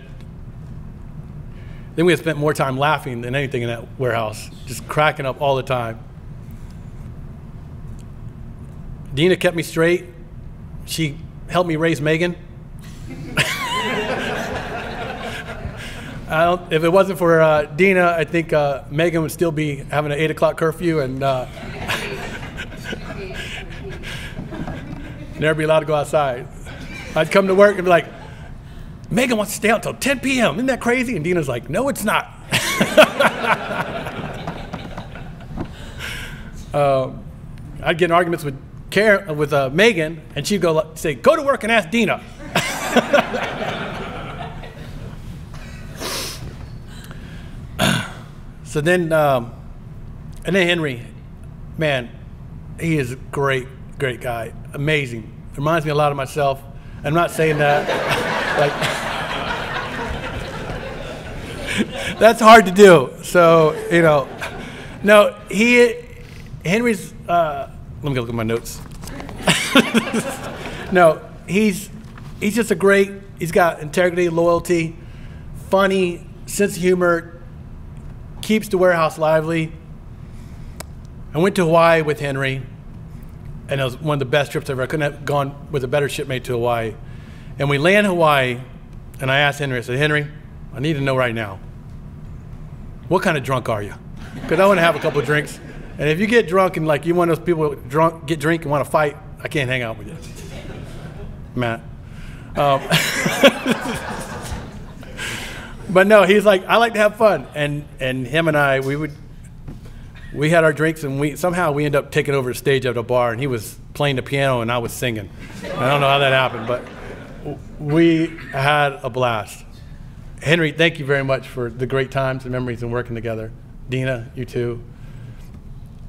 then we had spent more time laughing than anything in that warehouse, just cracking up all the time. Dina kept me straight. She helped me raise Megan. If it wasn't for Dina, I think Megan would still be having an 8 o'clock curfew and never be allowed to go outside. I'd come to work and be like, Megan wants to stay out till 10 p.m. Isn't that crazy? And Dina's like, no, it's not. I'd get in arguments with Megan, and she'd go say, go to work and ask Dina. So then, and then Henry, man, he is a great, great guy, amazing. Reminds me a lot of myself. I'm not saying that, like, that's hard to do. So, you know, no, Henry's, let me go look at my notes. No, he's just he's got integrity, loyalty, funny, sense of humor, keeps the warehouse lively. I went to Hawaii with Henry, and it was one of the best trips ever. I couldn't have gone with a better shipmate to Hawaii. And we land in Hawaii, and I asked Henry, I said, Henry, I need to know right now, what kind of drunk are you? Because I want to have a couple of drinks. And if you get drunk and like you're one of those people get drunk and want to fight, I can't hang out with you. Matt. But no, he's like, I like to have fun. And him and I, we had our drinks, and somehow we ended up taking over the stage at a bar, and he was playing the piano and I was singing. I don't know how that happened, but we had a blast. Henry, thank you very much for the great times and memories and working together. Dina, you too.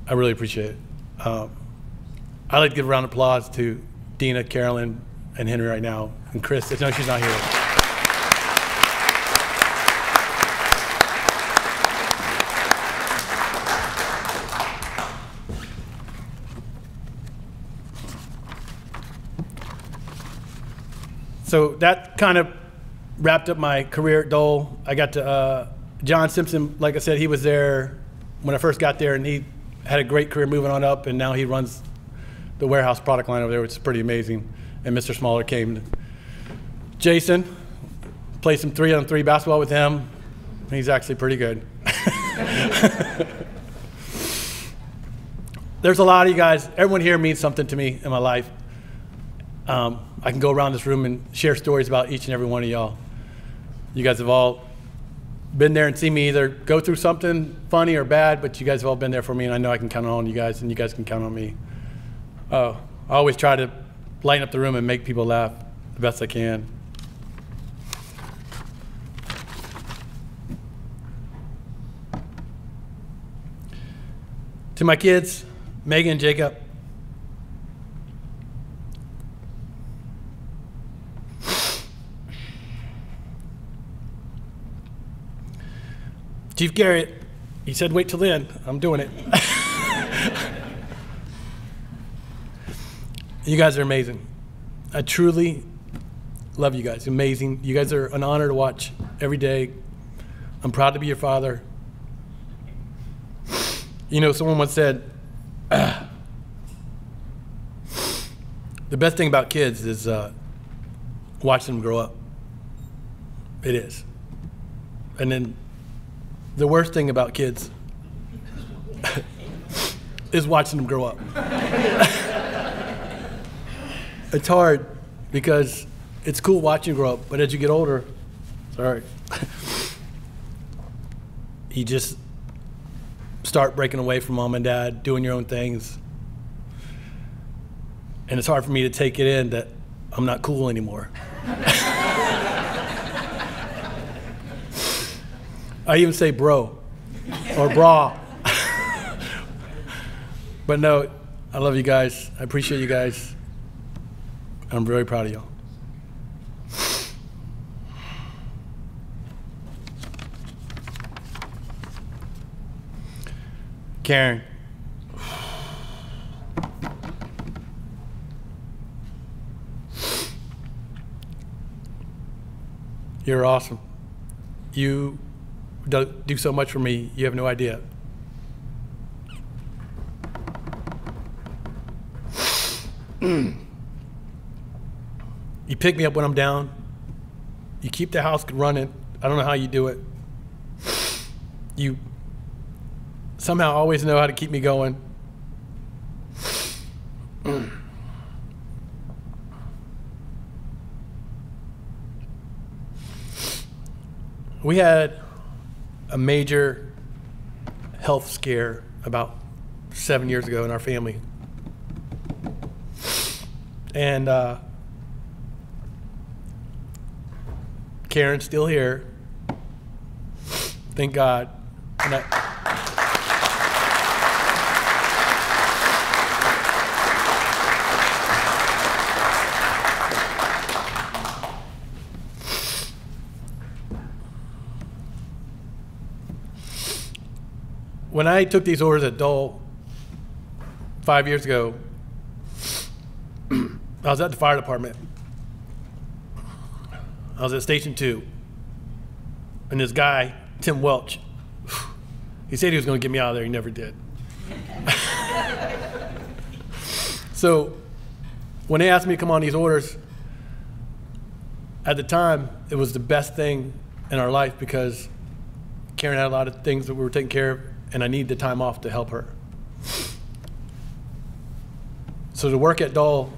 I really appreciate it. I'd like to give a round of applause to Dina, Carolyn, and Henry right now, and Chris. No, she's not here. So that kind of wrapped up my career at Dole. I got to, John Simpson, like I said, he was there when I first got there, and he had a great career moving on up, and now he runs the warehouse product line over there, which is pretty amazing. And Mr. Smaller came. Jason, played some 3-on-3 basketball with him. He's actually pretty good. There's a lot of you guys. Everyone here means something to me in my life. I can go around this room and share stories about each and every one of y'all. You guys have all been there and seen me either go through something funny or bad, but you guys have all been there for me, and I know I can count on you guys, and you guys can count on me. I always try to lighten up the room and make people laugh the best I can. To my kids, Megan and Jacob, Chief Garrett, he said, wait till then. I'm doing it. You guys are amazing. I truly love you guys. Amazing. You guys are an honor to watch every day. I'm proud to be your father. You know, someone once said, the best thing about kids is watching them grow up. It is. And then the worst thing about kids is watching them grow up. It's hard because it's cool watching you grow up, but as you get older, sorry, you just start breaking away from mom and dad, doing your own things. And it's hard for me to take it in that I'm not cool anymore. I even say bro or bra. But no, I love you guys. I appreciate you guys. I'm very proud of y'all. Karen. You're awesome. You do so much for me, you have no idea. You pick me up when I'm down. You keep the house running. I don't know how you do it. You somehow always know how to keep me going. We had a major health scare about 7 years ago in our family. And Karen's still here. Thank God. And when I took these orders at Dole 5 years ago, I was at the fire department. I was at Station 2. And this guy, Tim Welch, he said he was going to get me out of there. He never did. So when they asked me to come on these orders, at the time, it was the best thing in our life because Karen had a lot of things that we were taking care of, and I needed the time off to help her. So to work at Dole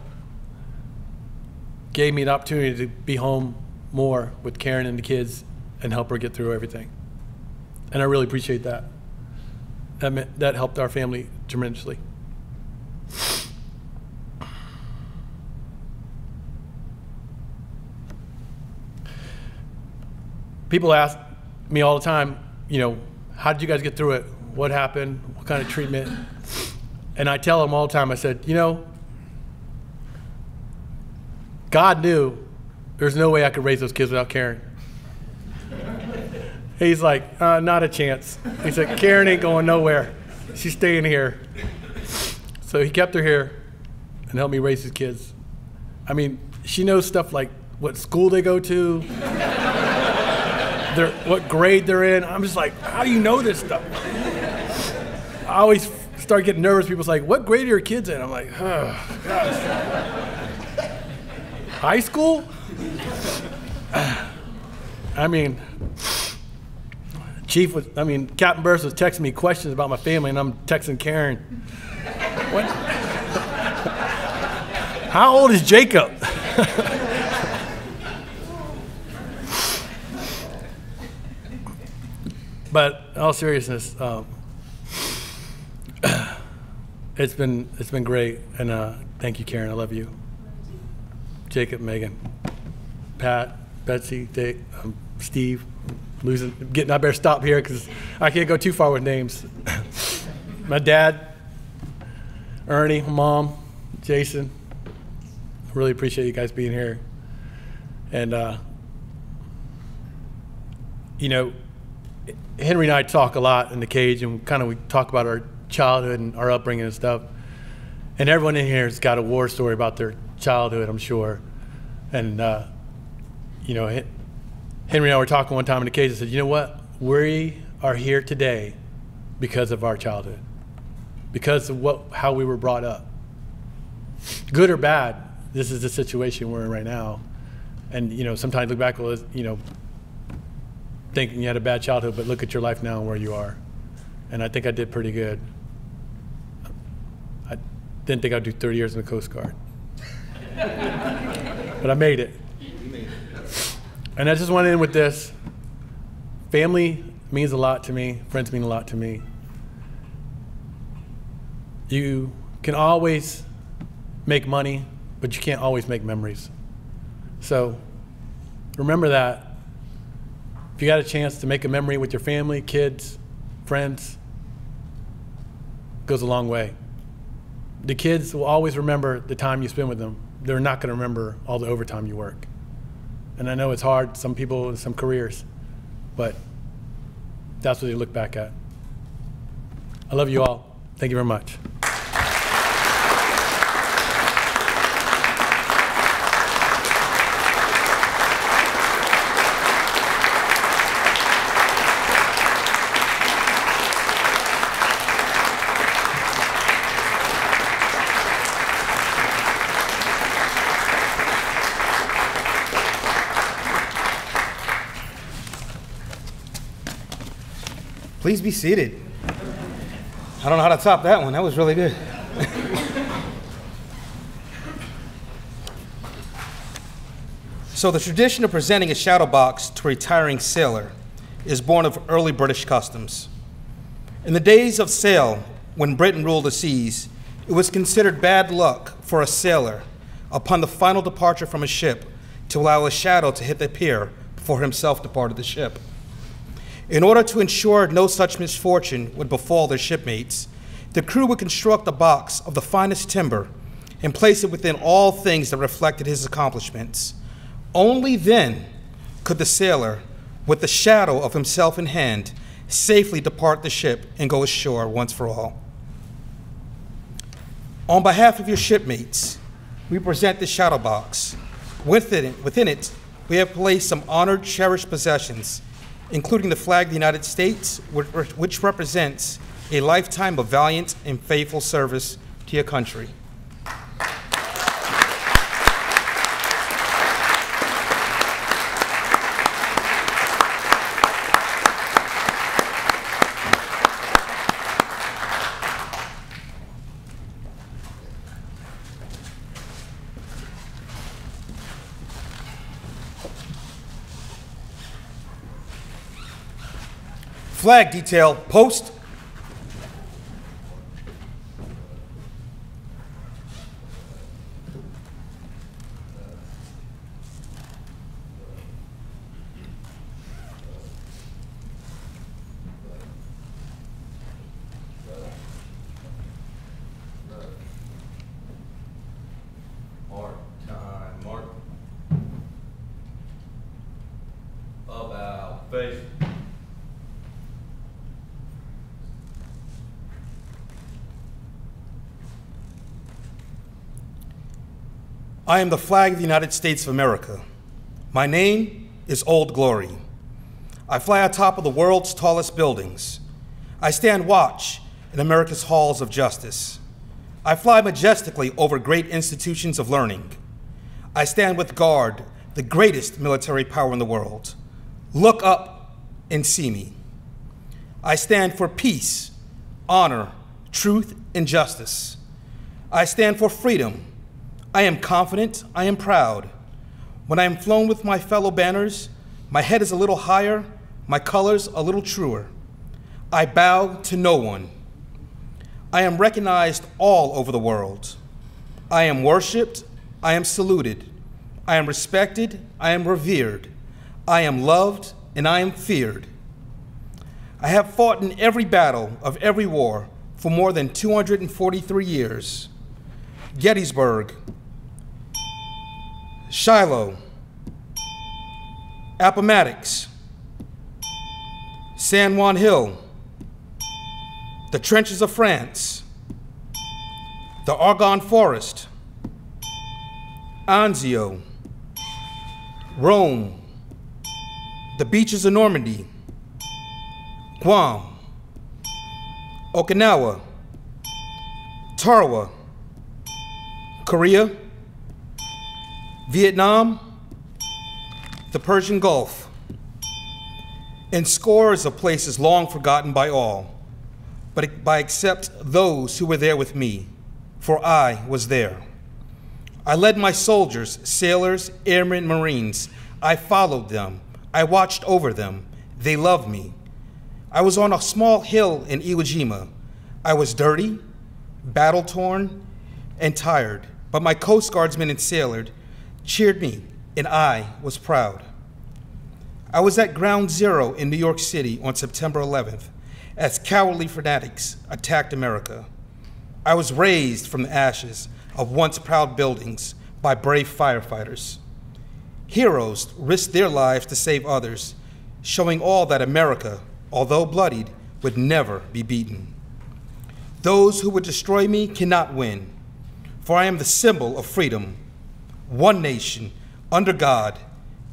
gave me an opportunity to be home more with Karen and the kids and help her get through everything. And I really appreciate that. That helped our family tremendously. people ask me all the time, how did you guys get through it? What happened? What kind of treatment? And I tell them all the time, I said, God knew there's no way I could raise those kids without Karen. He's like, not a chance. He said, Karen ain't going nowhere. She's staying here. So he kept her here and helped me raise his kids. I mean, she knows stuff like what school they go to, what grade they're in. I'm just like, how do you know this stuff? I always start getting nervous. People's like, what grade are your kids in? I'm like, oh, gosh. High school? I mean, Captain Burris was texting me questions about my family, and I'm texting Karen. What? How old is Jacob? But in all seriousness, it's been great, and thank you, Karen. I love you. Jacob, Megan, Pat, Betsy, Dave, Steve. I better stop here because I can't go too far with names. My dad, Ernie, Mom, Jason. I really appreciate you guys being here. And, Henry and I talk a lot in the cage, and we talk about our childhood and our upbringing and stuff. And everyone in here has got a war story about their childhood, I'm sure. And, Henry and I were talking one time in the cage and said, you know what? We are here today because of our childhood, because of how we were brought up. Good or bad, this is the situation we're in right now. And, sometimes look back, thinking you had a bad childhood, but look at your life now and where you are. And I think I did pretty good. I didn't think I'd do 30 years in the Coast Guard. But I made it. And I just want to end with this. Family means a lot to me. Friends mean a lot to me. You can always make money, but you can't always make memories. So remember that. If you got a chance to make a memory with your family, kids, friends, it goes a long way. The kids will always remember the time you spend with them. They're not going to remember all the overtime you work. And I know it's hard, some people in some careers, but that's what they look back at. I love you all. Thank you very much. Please be seated. I don't know how to top that one. That was really good. So the tradition of presenting a shadow box to a retiring sailor is born of early British customs. In the days of sail, when Britain ruled the seas, it was considered bad luck for a sailor, upon the final departure from a ship, to allow a shadow to hit the pier before himself departed the ship. In order to ensure no such misfortune would befall their shipmates, the crew would construct a box of the finest timber and place it within all things that reflected his accomplishments. Only then could the sailor, with the shadow of himself in hand, safely depart the ship and go ashore once for all. On behalf of your shipmates, we present this shadow box. Within it, we have placed some honored, cherished possessions, including the flag of the United States, which represents a lifetime of valiant and faithful service to your country. Flag detail, post. Mark, time, Mark. About face. I am the flag of the United States of America. My name is Old Glory. I fly atop of the world's tallest buildings. I stand watch in America's halls of justice. I fly majestically over great institutions of learning. I stand with guard, the greatest military power in the world. Look up and see me. I stand for peace, honor, truth, and justice. I stand for freedom. I am confident, I am proud. When I am flown with my fellow banners, my head is a little higher, my colors a little truer. I bow to no one. I am recognized all over the world. I am worshiped, I am saluted. I am respected, I am revered. I am loved, and I am feared. I have fought in every battle of every war for more than 243 years. Gettysburg, Shiloh, Appomattox, San Juan Hill, the trenches of France, the Argonne Forest, Anzio, Rome, the beaches of Normandy, Guam, Okinawa, Tarawa, Korea, Vietnam, the Persian Gulf, and scores of places long forgotten by all, but by except those who were there with me, for I was there. I led my soldiers, sailors, airmen, Marines. I followed them. I watched over them. They loved me. I was on a small hill in Iwo Jima. I was dirty, battle-torn, and tired, but my Coast Guardsmen and sailors cheered me, and I was proud. I was at Ground Zero in New York City on September 11th as cowardly fanatics attacked America. I was raised from the ashes of once proud buildings by brave firefighters. Heroes risked their lives to save others, showing all that America, although bloodied, would never be beaten. Those who would destroy me cannot win, for I am the symbol of freedom, one nation, under God,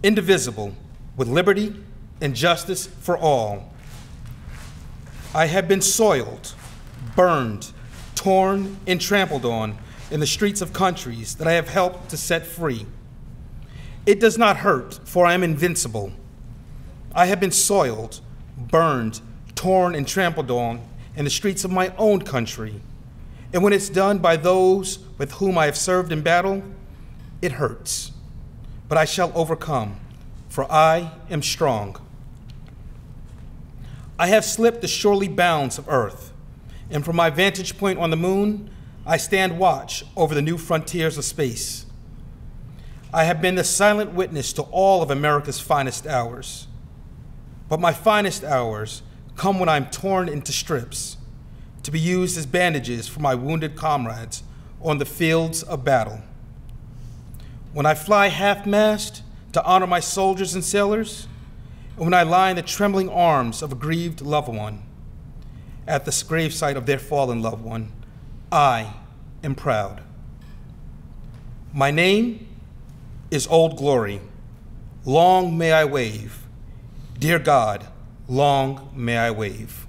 indivisible, with liberty and justice for all. I have been soiled, burned, torn, and trampled on in the streets of countries that I have helped to set free. It does not hurt, for I am invincible. I have been soiled, burned, torn, and trampled on in the streets of my own country. And when it's done by those with whom I have served in battle, it hurts. But I shall overcome, for I am strong. I have slipped the surely bounds of earth, and from my vantage point on the moon, I stand watch over the new frontiers of space. I have been the silent witness to all of America's finest hours. But my finest hours come when I'm torn into strips to be used as bandages for my wounded comrades on the fields of battle. When I fly half-mast to honor my soldiers and sailors, and when I lie in the trembling arms of a grieved loved one at the gravesite of their fallen loved one, I am proud. My name is Old Glory. Long may I wave. Dear God, long may I wave.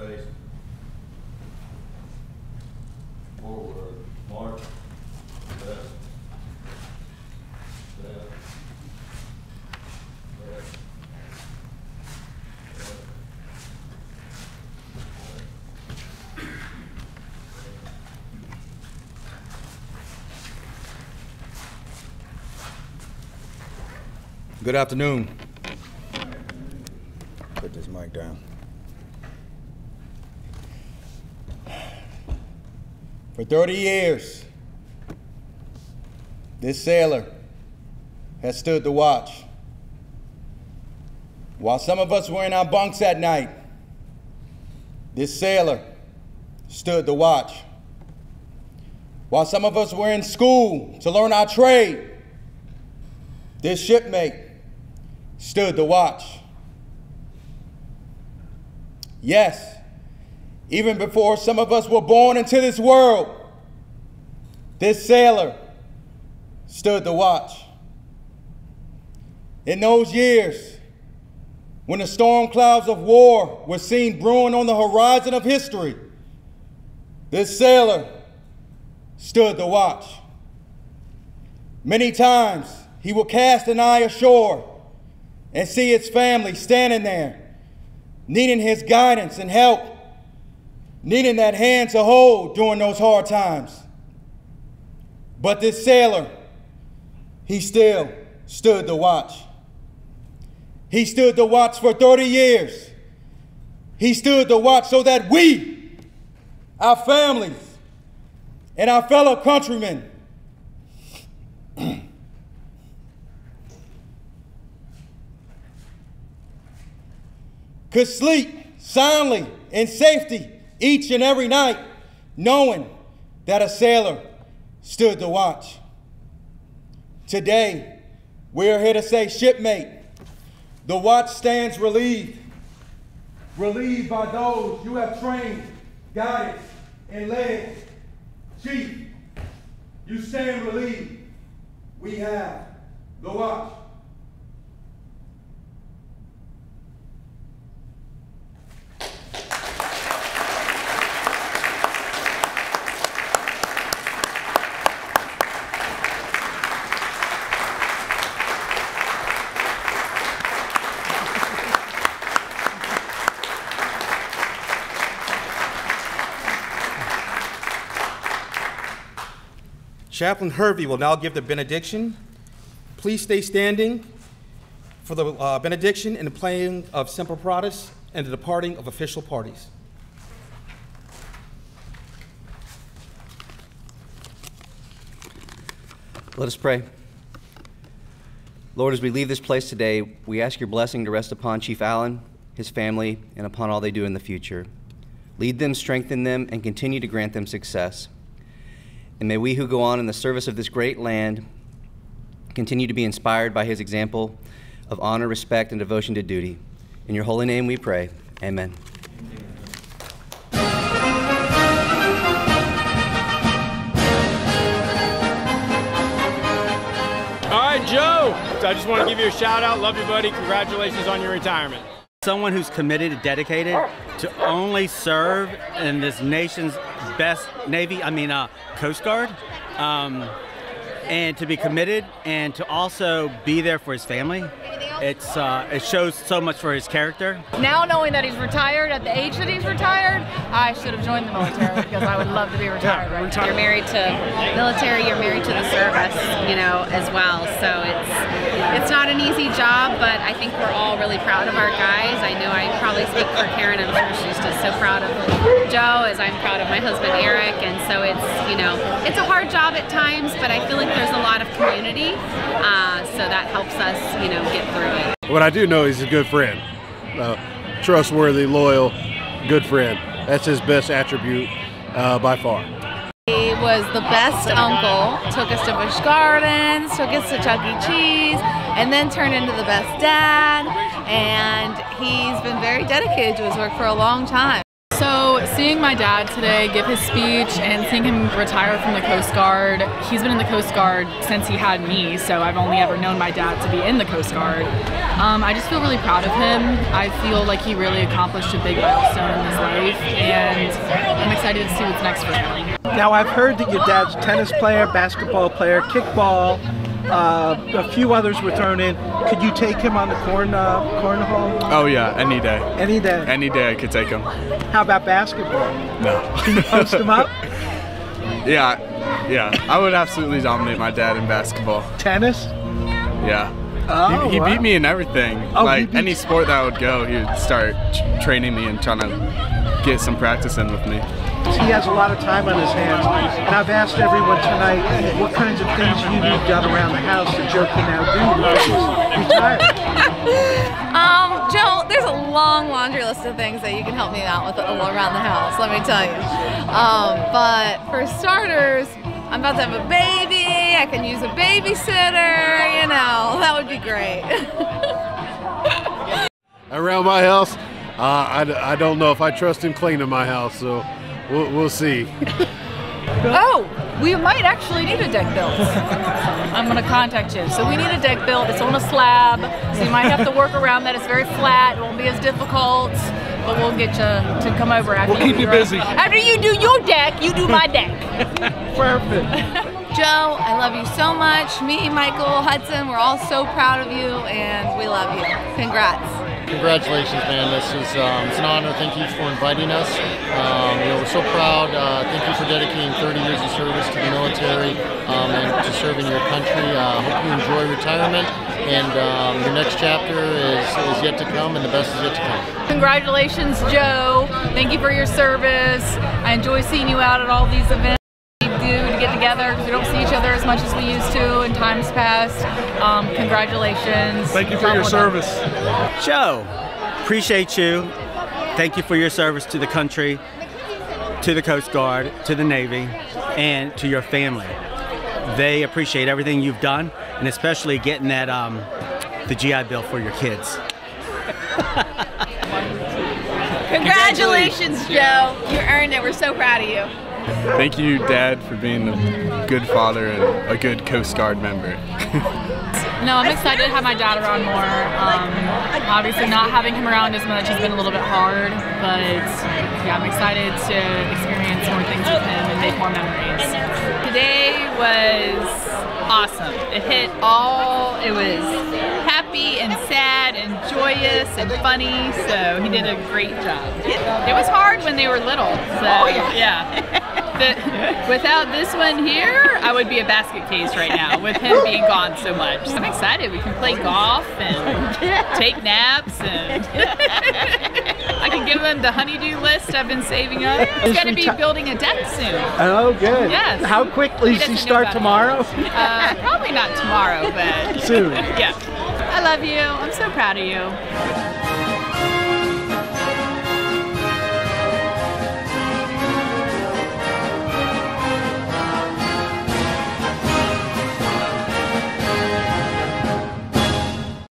face. Forward, march, left, left, left, left. Good afternoon. Put this mic down. For 30 years, this sailor has stood the watch. While some of us were in our bunks at night, this sailor stood the watch. While some of us were in school to learn our trade, this shipmate stood the watch. Yes, even before some of us were born into this world, this sailor stood the watch. In those years, when the storm clouds of war were seen brewing on the horizon of history, this sailor stood the watch. Many times, he would cast an eye ashore and see its family standing there, needing his guidance and help, needing that hand to hold during those hard times. But this sailor, he still stood the watch. He stood the watch for 30 years. He stood the watch so that we, our families, and our fellow countrymen could sleep soundly in safety each and every night, knowing that a sailor stood the watch. Today, we are here to say, shipmate, the watch stands relieved. Relieved by those you have trained, guided, and led. Chief, you stand relieved. We have the watch. Chaplain Hervey will now give the benediction. Please stay standing for the benediction and the playing of Semper Paratus and the departing of official parties. Let us pray. Lord, as we leave this place today, we ask your blessing to rest upon Chief Allen, his family, and upon all they do in the future. Lead them, strengthen them, and continue to grant them success. And may we who go on in the service of this great land continue to be inspired by his example of honor, respect, and devotion to duty. In your holy name we pray. Amen. All right, Joe, I just want to give you a shout out. Love you, buddy. Congratulations on your retirement. Someone who's committed and dedicated to only serve in this nation's best Coast Guard, and to be committed and to also be there for his family. It shows so much for his character. Now knowing that he's retired at the age that he's retired, I should have joined the military because I would love to be retired right now. You're married to military, you're married to the service, as well. So it's not an easy job, but I think we're all really proud of our guys. I know I probably speak for Karen. I'm sure she's just so proud of Joe as I'm proud of my husband Eric. And so it's a hard job at times, but I feel like there's a lot of community, so that helps us, get through it. What I do know, he's a good friend, trustworthy, loyal, good friend. That's his best attribute by far. He was the best uncle, took us to Busch Gardens, took us to Chuck E. Cheese, and then turned into the best dad, and he's been very dedicated to his work for a long time. So seeing my dad today give his speech and seeing him retire from the Coast Guard, he's been in the Coast Guard since he had me, so I've only ever known my dad to be in the Coast Guard. I just feel really proud of him. I feel like he really accomplished a big milestone in his life, and I'm excited to see what's next for him. Now I've heard that your dad's a tennis player, basketball player, kickball, a few others were thrown in. Could you take him on the cornhole? Oh yeah, any day. Any day? Any day I could take him. How about basketball? No. Can you post him up? Yeah, I would absolutely dominate my dad in basketball. Tennis? Yeah. Oh, he wow. beat me in everything. Oh, like any sport that I would go, he would start training me and trying to get some practice in with me. He has a lot of time on his hands, and I've asked everyone tonight what kinds of things you need done around the house that Joe can now do because he's retired. Joe, there's a long laundry list of things that you can help me out with around the house, let me tell you. But for starters, I'm about to have a baby, I can use a babysitter, you know, that would be great. Around my house, I don't know if I trust him cleaning my house, so we'll see. Oh, we might actually need a deck built. I'm going to contact you. So we need a deck built. It's on a slab, so you might have to work around that. It's very flat. It won't be as difficult, but we'll get you to come over after We'll keep you busy. After you do your deck, you do my deck. Perfect. Joe, I love you so much. Me, Michael, Hudson, we're all so proud of you, and we love you. Congrats. Congratulations, man. This is it's an honor. Thank you for inviting us. We're so proud. Thank you for dedicating 30 years of service to the military and to serving your country. Hope you enjoy retirement, and your next chapter is yet to come, and the best is yet to come. Congratulations, Joe. Thank you for your service. I enjoy seeing you out at all these events to get together because we don't see each other as much as we used to in times past. Congratulations. Thank you for your service. Joe, appreciate you. Thank you for your service to the country, to the Coast Guard, to the Navy, and to your family. They appreciate everything you've done, and especially getting that the GI Bill for your kids. Congratulations, Joe. You earned it. We're so proud of you. Thank you, Dad, for being a good father and a good Coast Guard member. No, I'm excited to have my dad around more. Obviously not having him around as much has been a little bit hard, but yeah, I'm excited to experience more things with him and make more memories. Today was awesome. It was happy and sad and joyous and funny, so he did a great job. It was hard when they were little, so yeah. Without this one here, I would be a basket case right now with him being gone so much. I'm excited. We can play golf and take naps, and I can give him the honeydew list I've been saving up. He's going to be building a deck soon. Oh, good. Yes. How quickly does he start tomorrow? Probably not tomorrow, but soon. Yeah. I love you. I'm so proud of you.